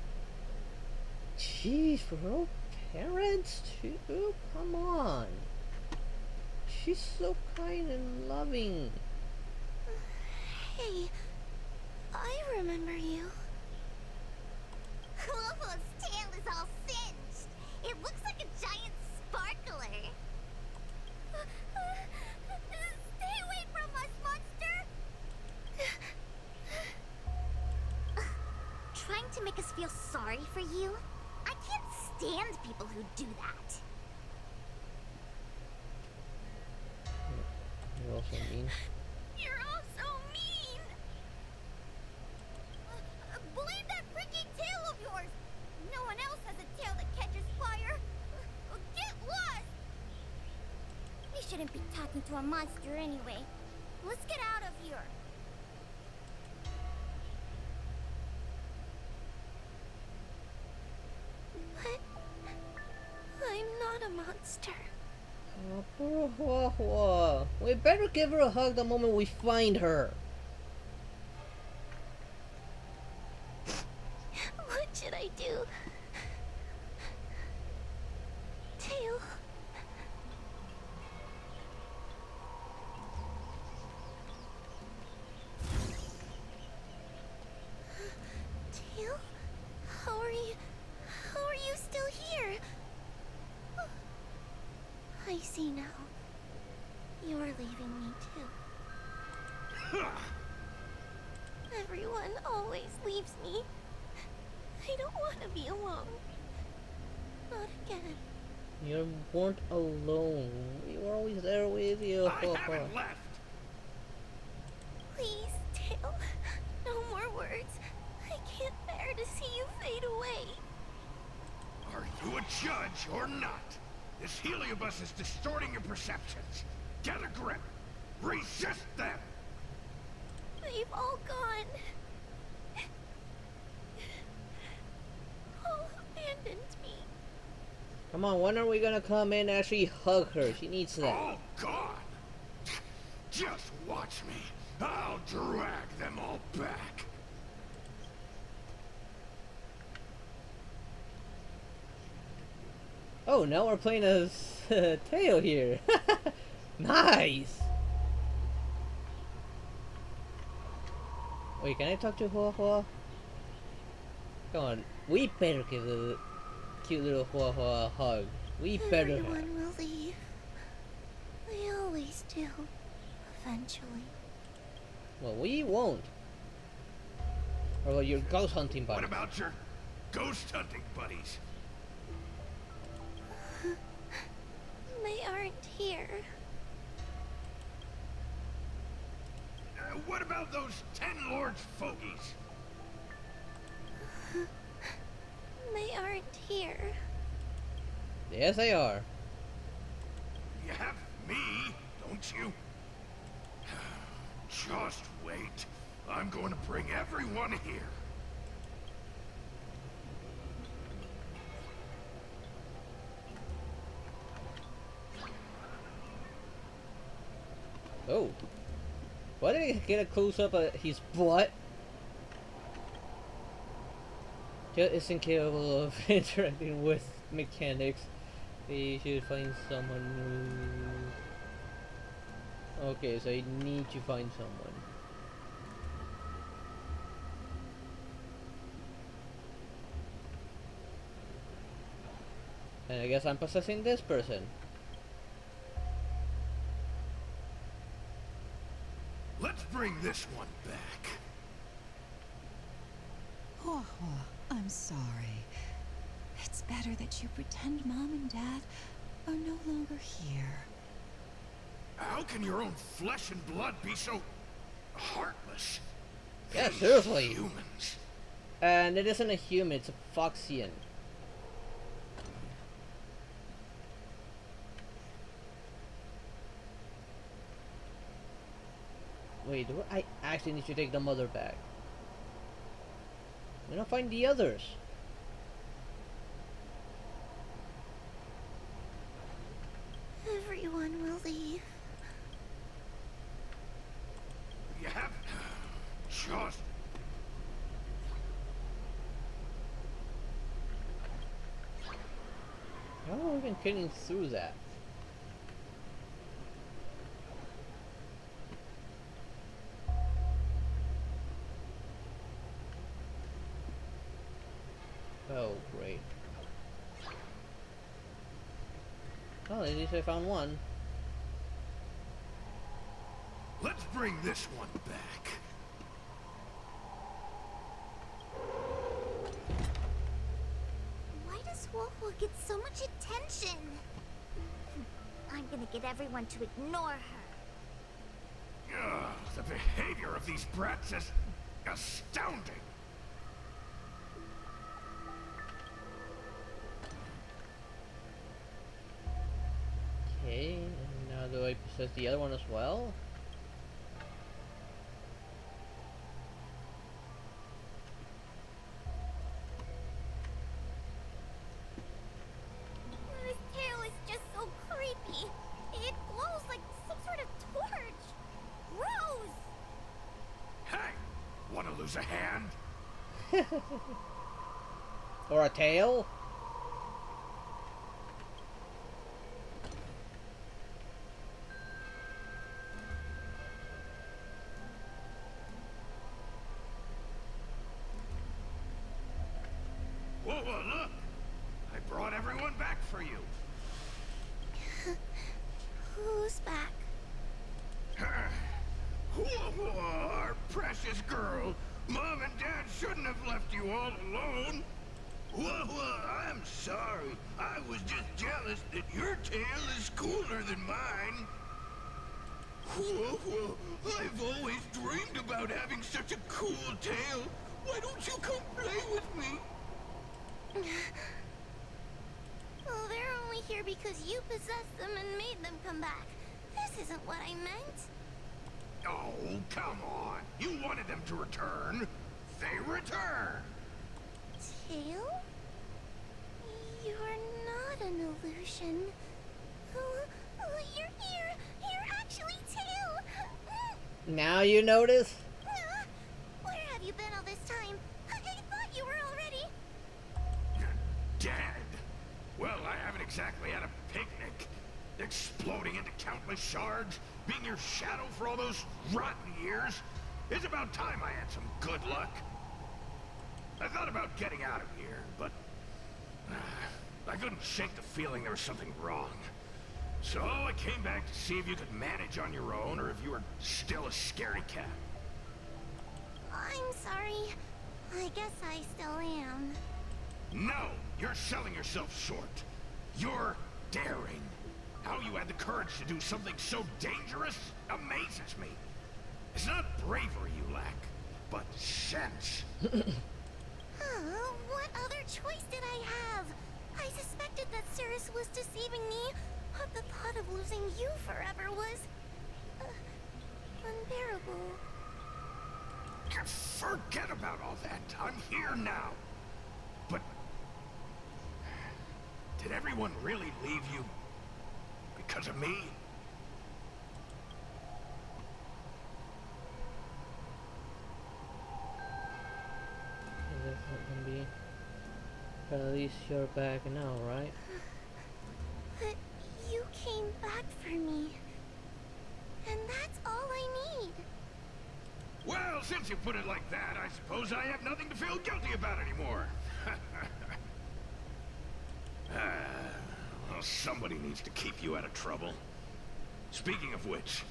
jeez, for her own parents too? Come on. She's so kind and loving. Hey, I remember you. Huohuo's tail is all singed. It looks like a giant sparkler. Stay away from us, monster! Trying to make us feel sorry for you? I can't stand people who do that. You're also mean. You're all so mean! Blame that freaking tail of yours! No one else has a tail that catches fire! Get lost! We shouldn't be talking to a monster anyway. Let's get out of here. But I'm not a monster. Oh, poor Hua Hua. We better give her a hug the moment we find her. What should I do? Tail. Tail? How are you still here? I see now. You're leaving me too. Everyone always leaves me. I don't want to be alone. Not again. You weren't alone. We were always there with you. I Hua Hua. haven't left. Please, Tail. No more words. I can't bear to see you fade away. Are you a judge or not? This heliobus is distorting your perceptions. Get a grip. Resist them. They've all gone. All abandoned me. Come on, when are we gonna come in and actually hug her? She needs that. All gone. Just watch me. I'll drag them all back. Oh, now we're playing as Tail here. Nice. Wait, can I talk to Hua Hua? Come on, we better give the cute little Hua Hua a hug. We better have. Everyone will leave. They always do. Eventually. Well, we won't. Or well, your ghost hunting buddy. What about your ghost hunting buddies? They aren't here. What about those 10 Lords fogies? They aren't here. Yes, they are. You have me, don't you? Just wait. I'm going to bring everyone here. Oh. Why did he get a close-up of his butt? Jill isn't capable of interacting with mechanics. They should find someone new. Okay, so I need to find someone. And I guess I'm possessing this person. Let's bring this one back. Hua Hua, I'm sorry. It's better that you pretend Mom and Dad are no longer here. How can your own flesh and blood be so heartless? Yeah, These seriously. Humans. And it isn't a human, it's a Foxian. Wait, do I actually need to take the mother back? I'm gonna find the others. Everyone will leave. You have just. How have we been getting through that? Oh, great. Well, at least I found one. Let's bring this one back. Why does Wolfwood get so much attention? I'm gonna get everyone to ignore her. Ugh, the behavior of these brats is astounding. Okay, and now do I possess the other one as well? His tail is just so creepy. It glows like some sort of torch. Gross! Hey, want to lose a hand? Or a tail? Whoa, whoa, look! I brought everyone back for you. Who's back? Whoa, our precious girl. Mom and Dad shouldn't have left you all alone. Whoa, I'm sorry. I was just jealous that your tail is cooler than mine. Whoa, I've always dreamed about having such a cool tail. Why don't you come play with me? Well, they're only here because you possessed them and made them come back. This isn't what I meant. Oh, come on. You wanted them to return. They return. Tail? You're not an illusion. Oh, you're here. You're actually Tail. Now you notice? Where have you been all this time? I thought you were already... Dead. Well, I haven't exactly had a picnic. Exploding into countless shards, being your shadow for all those rotten years. It's about time I had some good luck. I thought about getting out of here, but I couldn't shake the feeling there was something wrong. So I came back to see if you could manage on your own, or if you were still a scaredy cat. I'm sorry. I guess I still am. No, you're selling yourself short. You're daring. How you had the courage to do something so dangerous amazes me. It's not bravery you lack, but sense. What other choice did I have? I suspected that Cirrus was deceiving me, but the thought of losing you forever was unbearable. Forget about all that. I'm here now. But did everyone really leave you because of me? That's not gonna be. But at least you're back now, right? But you came back for me. And that's all I need. Well, since you put it like that, I suppose I have nothing to feel guilty about anymore. Well, somebody needs to keep you out of trouble. Speaking of which,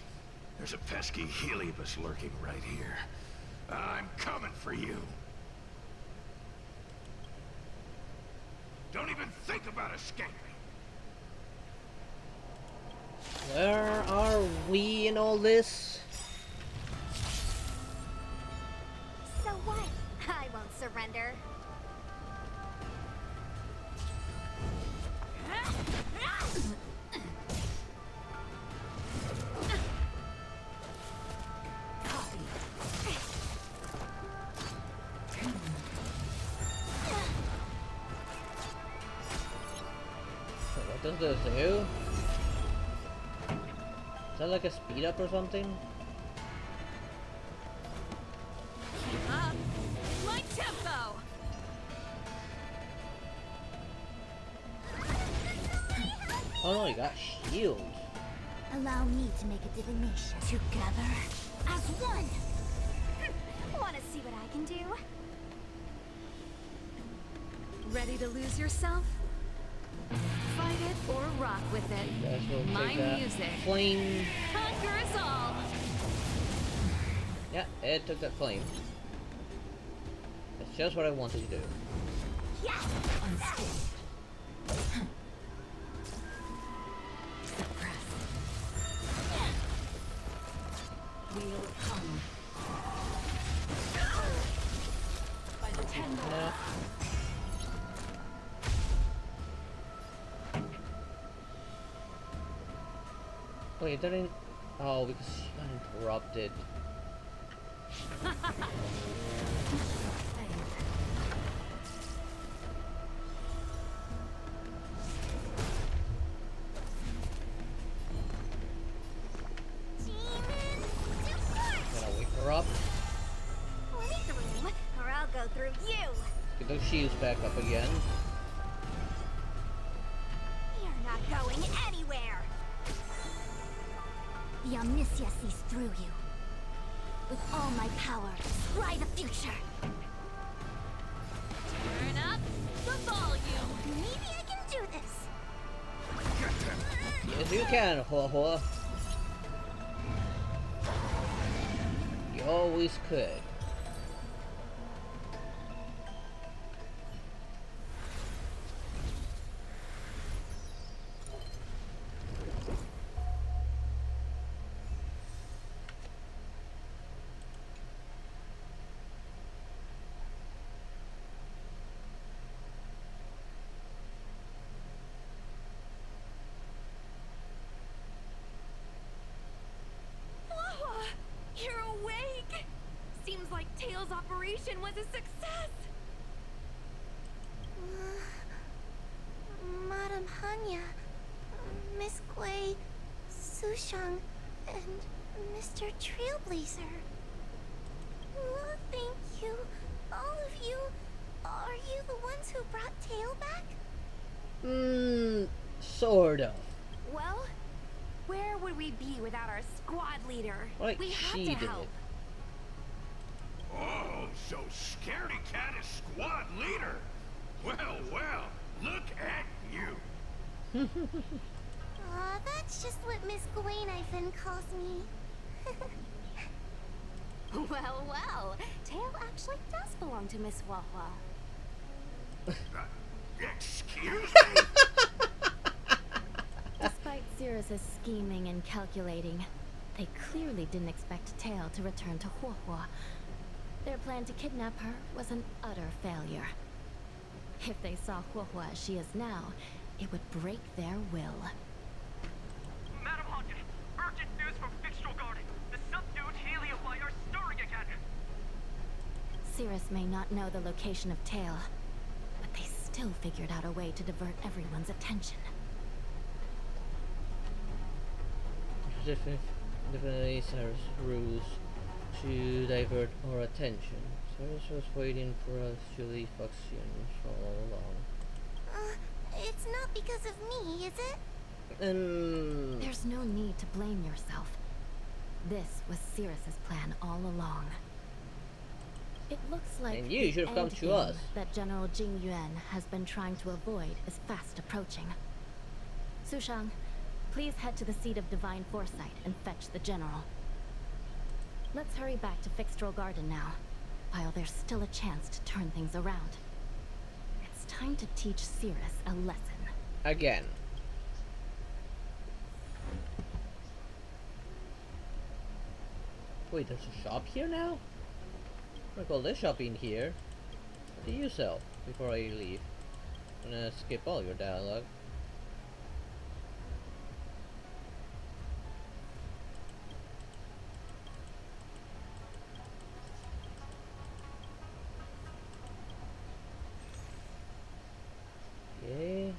there's a pesky Heliobus lurking right here. I'm coming for you. Don't even think about escaping. Where are we in all this? So what? I won't surrender. What does this do? Is that like a speed up or something? Keep up. My tempo. Oh no, you got shield. Allow me to make a divination. Together as one. Want to see what I can do? Ready to lose yourself? Fight it or rock with it. Guys will My take that music. flame. Conquer us all. Yeah, it took that flame. That's just what I wanted to do. Yeah. No. Wait, it didn't. Oh, because she got interrupted. Gotta wake her up. Let me through, or I'll go through you. Get those shields back up again. You're not going anywhere. The Omniscia sees through you. With all my power, fly the future. Turn up the volume. Maybe I can do this. Yes, you can, Hua Hua. You always could. Wawa, you're awake. Seems like Tails' operation was a success. Madame Hanya, Miss Gui, Sushang, and Mr. Trailblazer. Thank you, all of you. Are you the ones who brought Tail back? Sort of. Well, where would we be without our squad leader? Like We had she to did help. it. Oh, so Scaredy Cat is squad leader. Well, well, look at you. That's just what Miss Gwainifin calls me. Well, well, Tail actually does belong to Miss Wawa. Excuse me? Despite Cirrus's scheming and calculating, they clearly didn't expect Tail to return to Huohua. Their plan to kidnap her was an utter failure. If they saw Huohua as she is now, it would break their will. Madam Haunted, urgent news from Fixtural Garden. The subdued Heliobi are stirring again. Cirrus may not know the location of Tail, but they still figured out a way to divert everyone's attention. Definitely Cyrus' ruse to divert our attention. Cyrus was waiting for us to leave Faction all along. It's not because of me, is it? There's no need to blame yourself. This was Cirrus's plan all along. It looks like And you should have come to us. that General Jing Yuan has been trying to avoid is fast approaching. Su Shang, please head to the seat of Divine Foresight and fetch the General. Let's hurry back to Fixtural Garden now, while there's still a chance to turn things around. It's time to teach Cirrus a lesson. Again. Wait, there's a shop here now? I recall this shop in here. What do you sell before I leave? I'm gonna skip all your dialogue. Okay.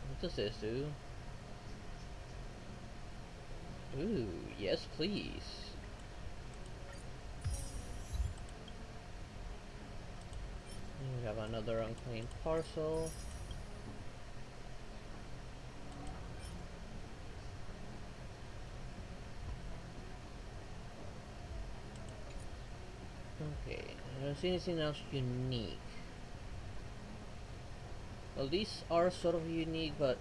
What does this do? Ooh, yes please. And we have another unclaimed parcel. Okay, I don't see anything else unique. Well, these are sort of unique, but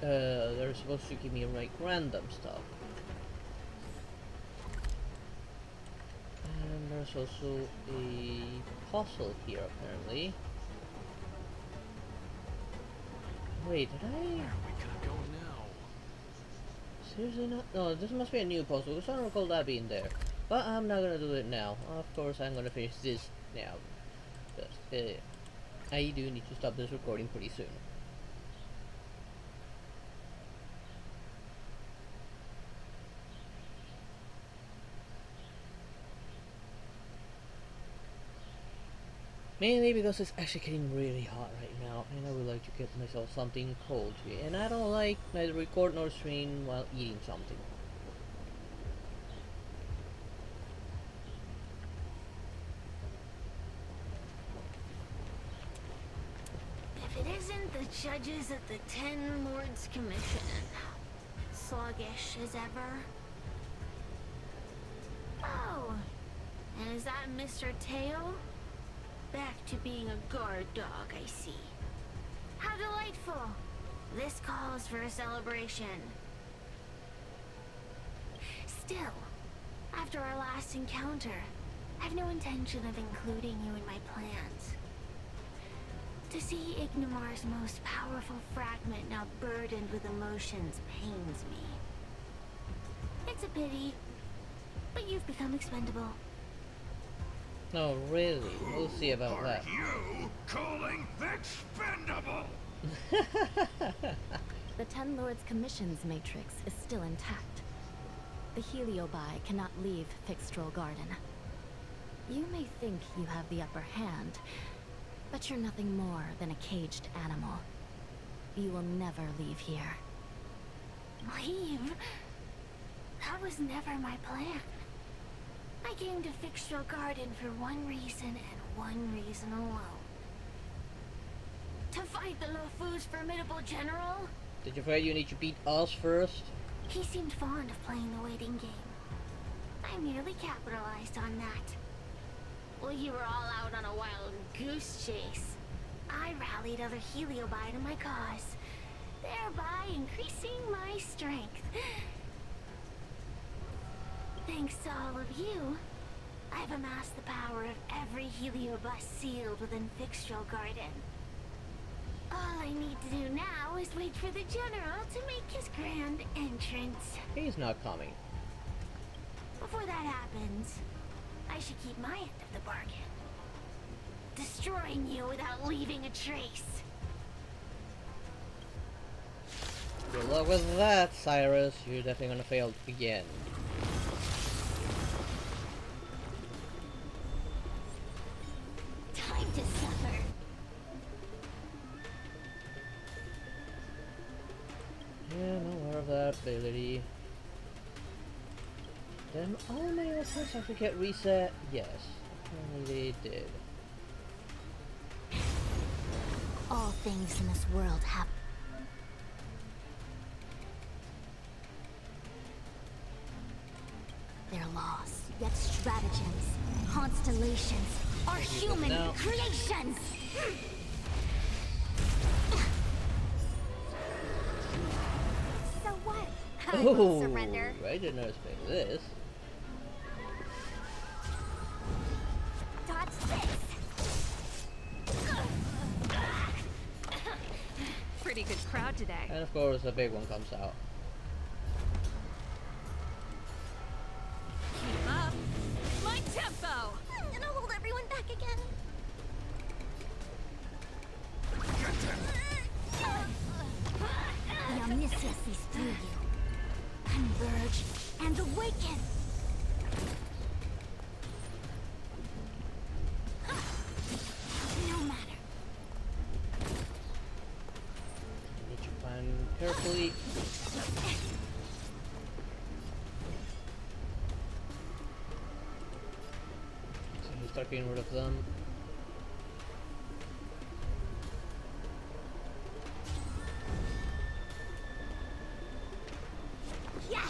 they're supposed to give me like random stuff. And there's also a puzzle here apparently. Wait, did I? Where are we gonna go now? Seriously not? No, this must be a new puzzle because I don't recall that being there. But I'm not gonna do it now. Of course, I'm gonna finish this now. Because I do need to stop this recording pretty soon. Mainly because it's actually getting really hot right now, and I would like to get myself something cold to eat. And I don't like neither record nor stream while eating something. If it isn't the judges at the Ten Lords Commission, sluggish as ever. Oh, and is that Mr. Tail? Back to being a guard dog, I see. How delightful! This calls for a celebration. Still, after our last encounter, I've no intention of including you in my plans. To see Ignimar's most powerful fragment now burdened with emotions pains me. It's a pity, but you've become expendable. No, really, we'll see about Are that. you calling expendable? The Ten Lords Commission's matrix is still intact. The Heliobi cannot leave Fixtural Garden. You may think you have the upper hand, but you're nothing more than a caged animal. You will never leave here. Leave? That was never my plan. I came to Fixtural Garden for one reason and one reason alone. To fight the Lofu's formidable general? Did you afraid you need to beat us first? He seemed fond of playing the waiting game. I merely capitalized on that. While you were all out on a wild goose chase, I rallied other Heliobi to my cause, thereby increasing my strength. Thanks to all of you, I've amassed the power of every Heliobus sealed within Fixtural Garden. All I need to do now is wait for the general to make his grand entrance. He's not coming. Before that happens, I should keep my end of the bargain. Destroying you without leaving a trace. Good luck with that, Cyrus. You're definitely gonna fail again. Time to suffer. Yeah, I'm aware of that ability. Then all my outfits have to get reset? Yes. Apparently they did. All things in this world have their laws, yet stratagems, constellations are human now. creations. So what? I won't Oh, surrender. I didn't expect this. Dodge this. Pretty good crowd today. And of course the big one comes out. Keep up. My tempo. I'm gonna hold everyone back again. The omniscience sees through you. Converge and awaken. No matter. Need to plan carefully. So we start getting rid of them. Yes.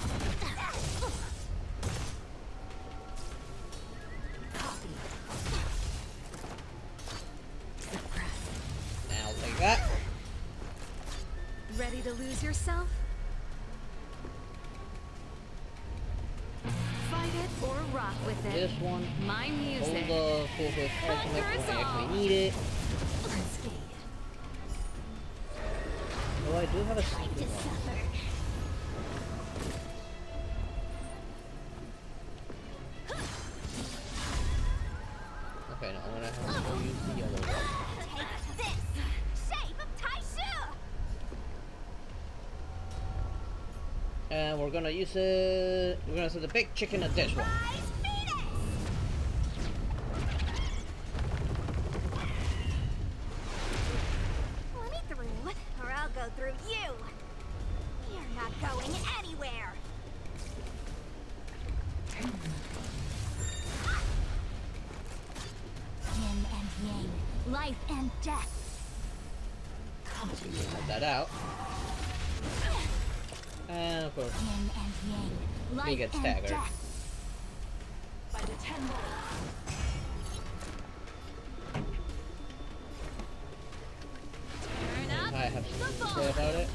And I'll take that. Ready to lose yourself? Fight it or rock with it. This one. My Hold music. the full with ultimate when I actually need it. Unscathed. Oh, I do have a Time secret to one. suffer. Okay, now I'm gonna have to use the other one. Take this. Shape of Taishu. And we're gonna use it. We're gonna set the big chicken at this one. Rise, Phoenix. Let me through, or I'll go through you. You're not going anywhere. Yin and yang, life and death. Let that out. And of course, Yin and yang, he life gets and staggered. death. By the 10 Turn up I have the something to say volume. about it.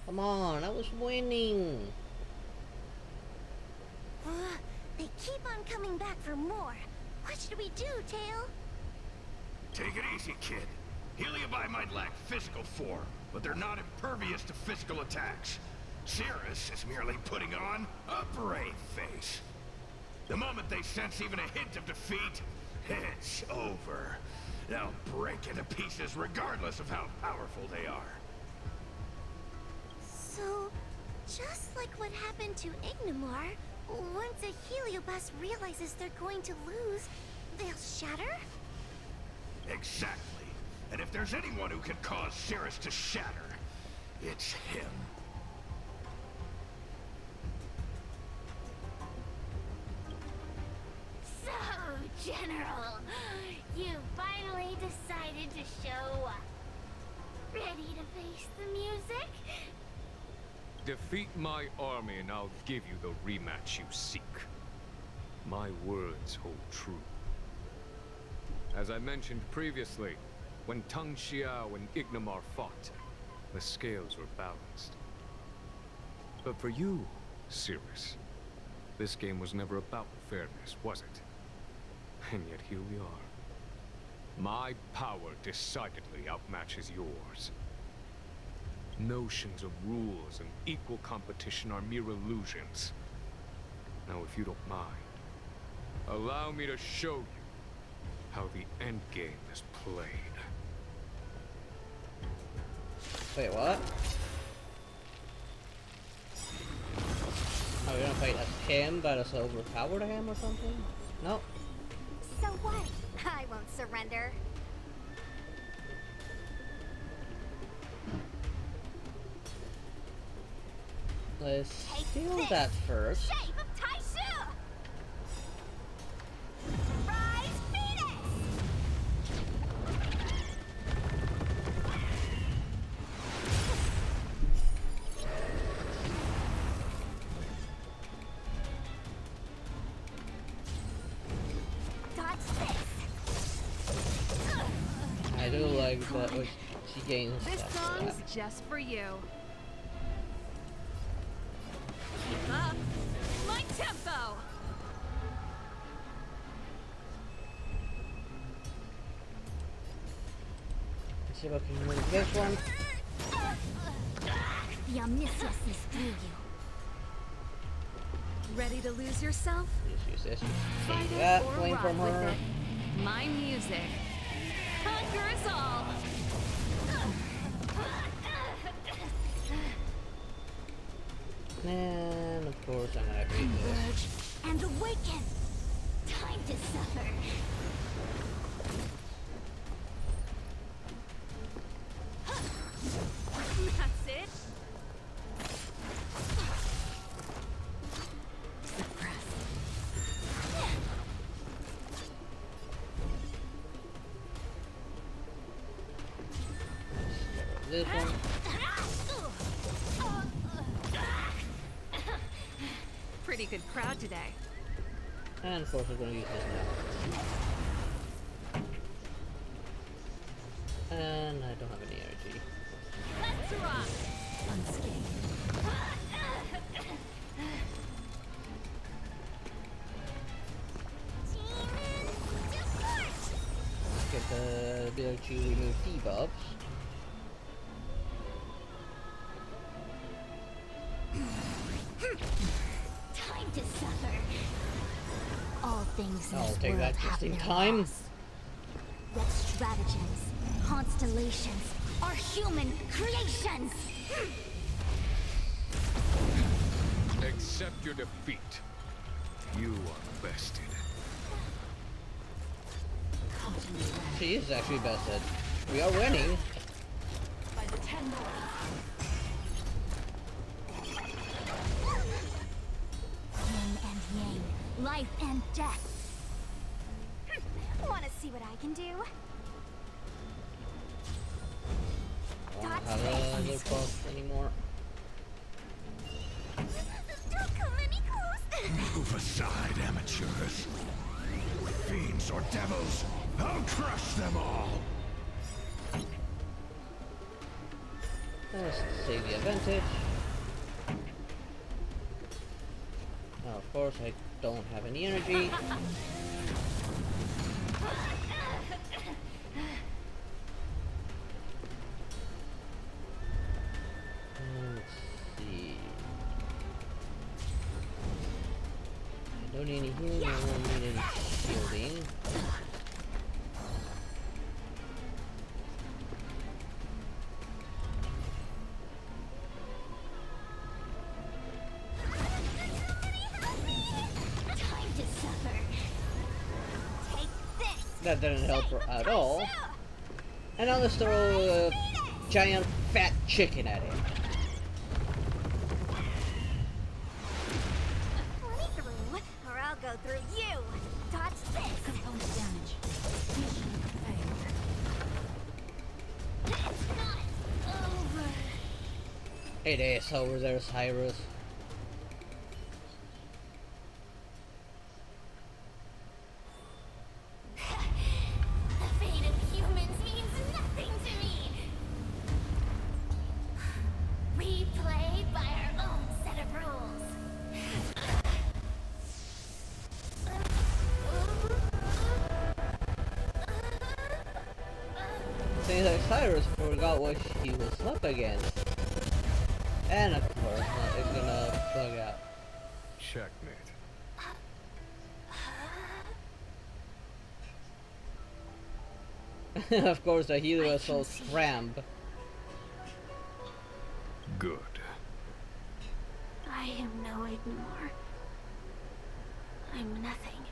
Come on, I was winning. They keep on coming back for more. What should we do, Tail? Take it easy, kid. Heliobi might lack physical form, but they're not impervious to physical attacks. Cirrus is merely putting on a brave face. The moment they sense even a hint of defeat, it's over. They'll break into pieces regardless of how powerful they are. So, just like what happened to Ignimar, once a Heliobus realizes they're going to lose, they'll shatter? Exactly. And if there's anyone who can cause Cirrus to shatter, it's him. So, General, you finally decided to show up. Ready to face the music? Defeat my army and I'll give you the rematch you seek. My words hold true. As I mentioned previously, when Tang Xiao and Ignimar fought, the scales were balanced. But for you, Cirrus, this game was never about fairness, was it? And yet here we are. My power decidedly outmatches yours. Notions of rules and equal competition are mere illusions. Now, if you don't mind, allow me to show you how the endgame is played. Wait, what? Oh, you're gonna fight as him, but as overpowered him or something? No. So what? I won't surrender. Let's Take steal this. that first. Shape of Taishu! Rise Venus! Dodge this! I do like that when she gains This that. song's just for you. Keep up my tempo. Let's see if I can move this one. The omniscience is through you. Ready to lose yourself? Just use this. Fight Take it that or flame rock from with her. it. My music conquers all. And of course I'm gonna beat this. Converge and awaken. Time to suffer. That's it. Suppress. This one. Pretty good crowd today. And of course we're gonna use this now. And I don't have any energy. Let's rock. Unscathed. Get the ability to remove debuffs. Time to suffer. All things in I'll this take world that have just in their time. laws. Yet stratagems, constellations are human creations. Accept your defeat. You are bested. She is actually bested. We are winning. By the 10 Yin and yang, life and death. Wanna see what I can do? I don't have a little buff anymore. Don't come any close. Move aside, amateurs. Fiends or devils, I'll crush them all. Let's save the advantage. Now, of course, I don't have any energy. Let's see. I don't need any healing, I don't need any shielding. Time to suffer. Take this. That didn't help her at all. And now let's throw a giant fat chicken at him. Let me through, or I'll go through you. Dodge this. component damage. Mission failed. It's not over. It is over there, Cyrus. The fate of humans means nothing to me. We play by our own set of rules. like Cyrus forgot what he was up against. And of course, it's gonna bug out. Checkmate. Of course, the hero is so tramp. Good. I am no anymore. I'm nothing.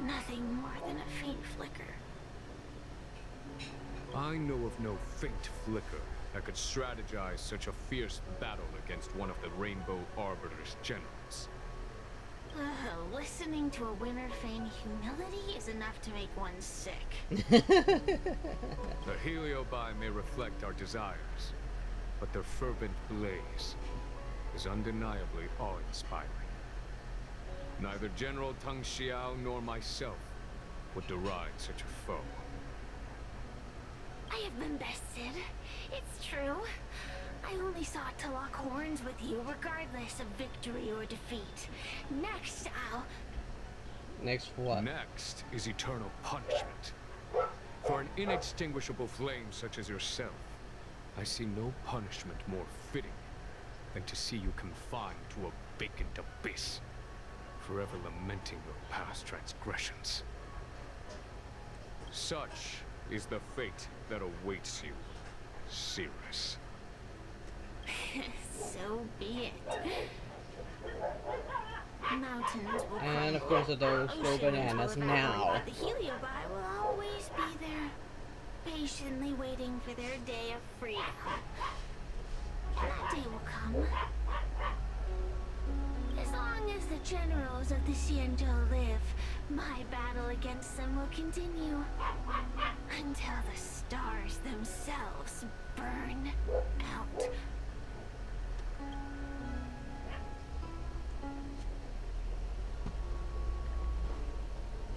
Nothing more than a faint flicker. I know of no faint flicker that could strategize such a fierce battle against one of the Rainbow Arbiter's generals. Listening to a winner feign humility is enough to make one sick. The Heliobi may reflect our desires, but their fervent blaze is undeniably awe-inspiring. Neither General Tang Xiao nor myself would deride such a foe. I have been bested. It's true. I only sought to lock horns with you regardless of victory or defeat. Next, I'll... Next what? Next is eternal punishment. For an inextinguishable flame such as yourself, I see no punishment more fitting than to see you confined to a vacant abyss, forever lamenting your past transgressions. Such is the fate that awaits you, Cirrus. So be it. Mountains will And of crumble, course, those go oceans bananas will now. evaporate, but the Heliobi will always be there, patiently waiting for their day of freedom. And that day will come. As long as the generals of the Xianzhou live, my battle against them will continue. Until the stars themselves burn out.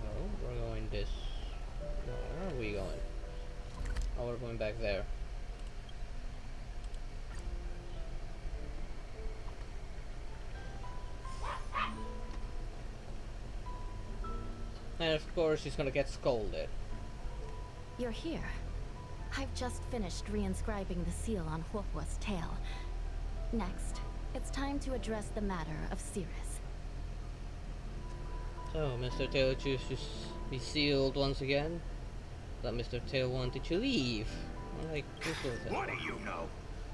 Oh, we're going this. No, where are we going? Oh, we're going back there. And of course, she's gonna get scolded. You're here. I've just finished reinscribing the seal on Huohuo's tail. Next, it's time to address the matter of Cirrus. So, Mr. Tail chooses to be sealed once again. But Mr. Tail wanted to leave. Like, this was it. What do you know?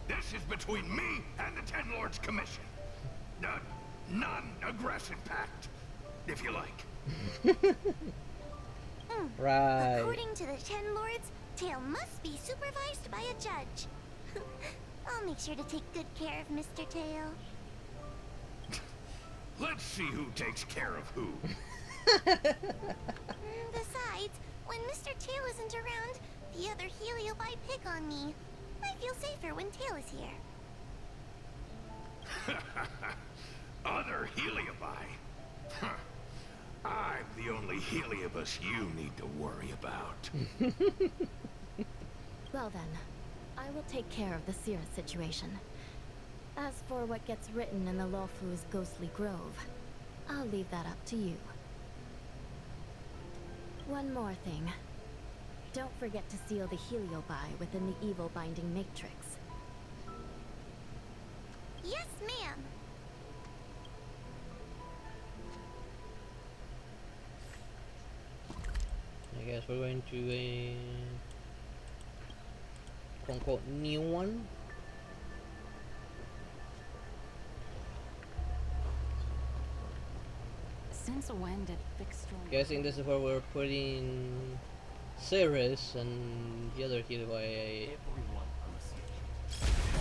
This is between me and the Ten Lords Commission. A non-aggression pact, if you like. Right. According to the Ten Lords, Tail must be supervised by a judge. I'll make sure to take good care of Mr. Tail. Let's see who takes care of who. Besides, when Mr. Tail isn't around, the other Heliobi pick on me. I feel safer when Tail is here. Other Heliobi? Huh. I'm the only Heliobus you need to worry about. Well then, I will take care of the Cirrus situation. As for what gets written in the Luofu's ghostly grove, I'll leave that up to you. One more thing. Don't forget to seal the Heliobi within the evil binding matrix. Yes, ma'am. I guess we're going to a quote-unquote new one. Since when did Fixstrom... Guessing this is where we're putting Cirrus and the other Heliobi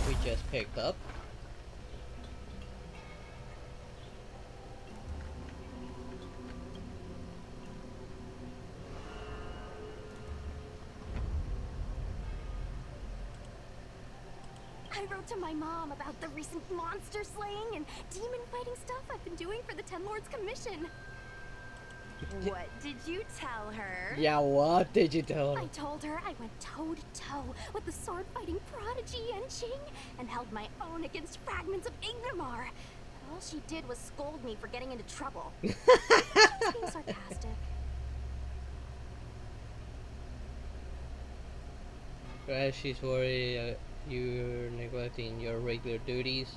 we just picked up. I wrote to my mom about the recent monster slaying and demon fighting stuff I've been doing for the Ten Lords Commission. What did you tell her? Yeah, what did you tell her? I told her I went toe-to-toe with the sword-fighting prodigy Yanqing and held my own against fragments of Ingramar. But all she did was scold me for getting into trouble. She was being sarcastic. Crash, she's worried you're neglecting your regular duties.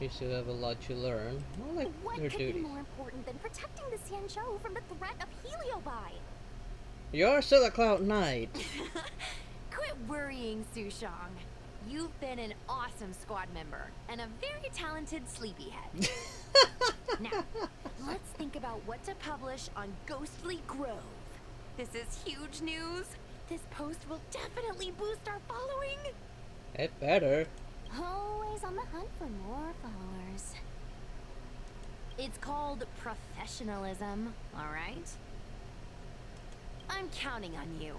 You still have a lot to learn. Not like What her could be duties. more important than protecting the Xianzhou from the threat of Heliobi? You're still a Cloud Knight. Quit worrying, Sushong. You've been an awesome squad member and a very talented sleepyhead. Now, let's think about what to publish on Ghostly Grove. This is huge news. This post will definitely boost our following. It better. Always on the hunt for more followers. It's called professionalism, all right? I'm counting on you.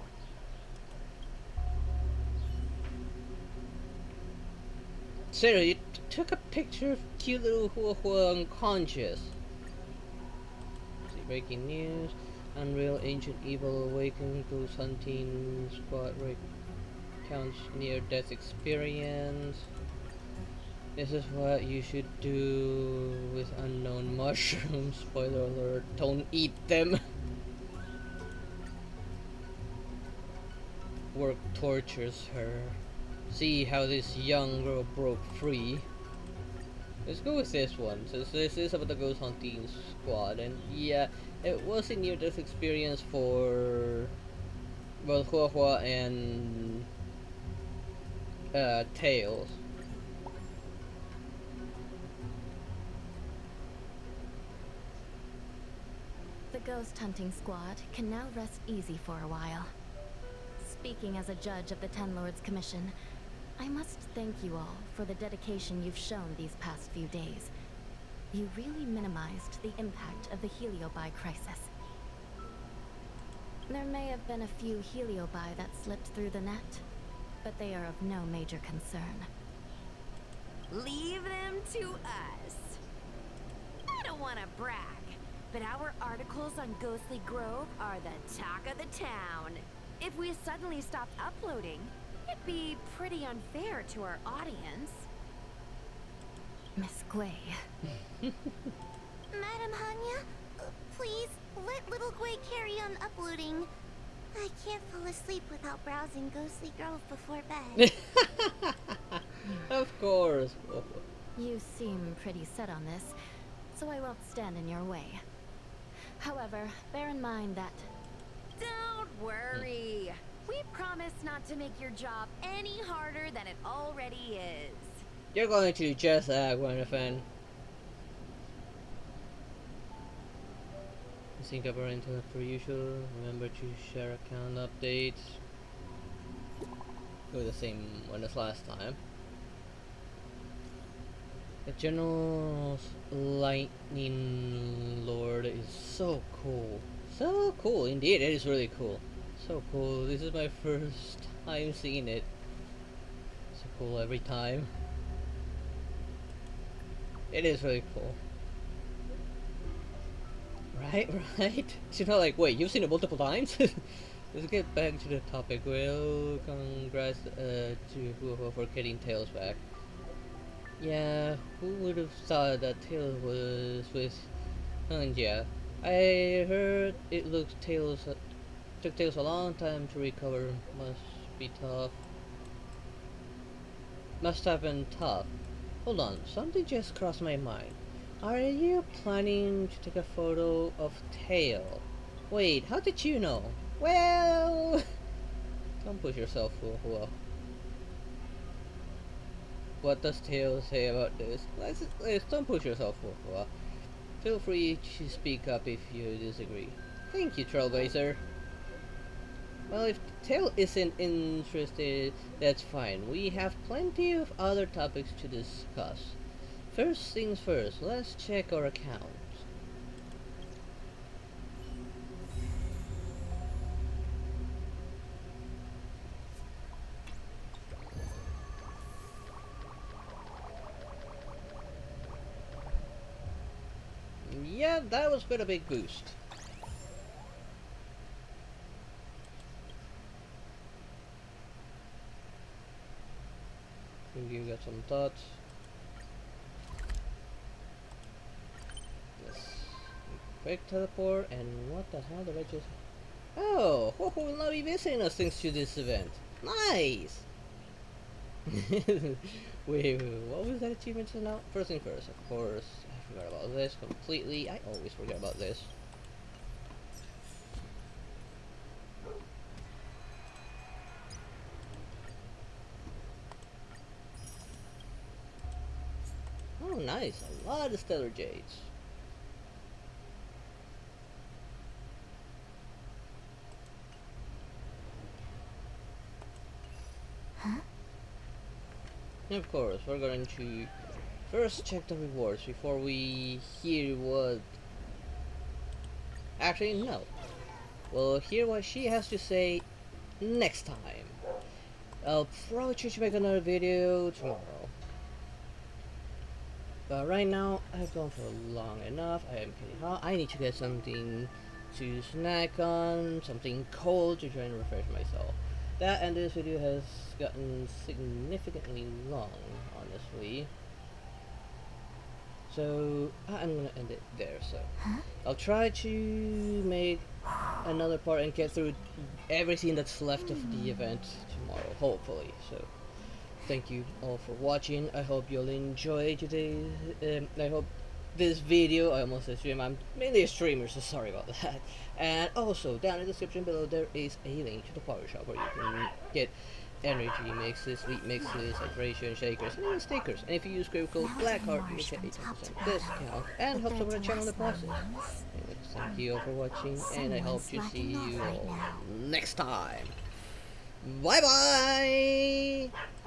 Sarah, you took a picture of cute little Hua Hua unconscious. See, breaking news. Unreal Ancient Evil Awakened Ghost Hunting Squad recounts near-death experience. This is what you should do with unknown mushrooms. Spoiler alert, don't eat them. Work tortures her. See how this young girl broke free. Let's go with this one, since this is about the Ghost Hunting Squad, and yeah, it was a near-death experience for both Hua Hua and Tails. The ghost hunting squad can now rest easy for a while. Speaking as a judge of the Ten Lords Commission, I must thank you all for the dedication you've shown these past few days. You really minimized the impact of the Heliobi crisis. There may have been a few Heliobi that slipped through the net, but they are of no major concern. Leave them to us. I don't want to brag, but our articles on Ghostly Grove are the talk of the town. If we suddenly stopped uploading, it'd be pretty unfair to our audience. Miss Gui. Madam Hanya, please let little Gui carry on uploading. I can't fall asleep without browsing Ghostly Grove before bed. Of course. You seem pretty set on this, so I won't stand in your way. However, bear in mind that... Don't worry. We promise not to make your job any harder than it already is. You're going to just that, Gwenfin. Sync up our internet per usual. Remember to share account updates. Go the same one as last time. The General's Lightning Lord is so cool. So cool, indeed, it is really cool. So cool, this is my first time seeing it. So cool every time. It is really cool. Right, right? She's not like, wait, you've seen it multiple times? Let's get back to the topic. Well, congrats to Hua for getting Tails back. Yeah, who would have thought that Tails was with Hanja? I heard it took Tails a long time to recover. Must be tough. Must have been tough. Hold on, something just crossed my mind. Are you planning to take a photo of Tail? Wait, how did you know? Well, don't push yourself, Hua. What does Tail say about this? Let's don't push yourself, Hua. Feel free to speak up if you disagree. Thank you, Trailblazer. Well, if Tail isn't interested, that's fine. We have plenty of other topics to discuss. First things first, let's check our account. Yeah, that was quite a big boost. You got some thoughts. Yes. Quick teleport, and what the hell did I just... Oh, Ho-Ho will not be visiting us thanks to this event. Nice! wait, what was that achievement just now? First thing first, of course. I forgot about this completely. I always forget about this. Oh, nice. A lot of stellar jades. And of course, we're going to first check the rewards before we hear what... Actually, no. We'll hear what she has to say next time. I'll probably try to make another video tomorrow. But right now, I've gone for long enough. I am getting hot. I need to get something to snack on, something cold to try and refresh myself. That and this video has gotten significantly long, honestly. So I'm gonna end it there. So I'll try to make another part and get through everything that's left of the event tomorrow, hopefully. So thank you all for watching. I hope you'll enjoy today. I hope this video, I almost said stream, I'm mainly a streamer, so sorry about that. And also, down in the description below, there is a link to the power shop where you can get energy mixes, sweet mixes, hydration, shakers, and even stickers. And if you use code Blackheart, you get a 10% discount and help support the channel in the process. Anyways, thank you all for watching, and I hope to see you all next time. Bye bye!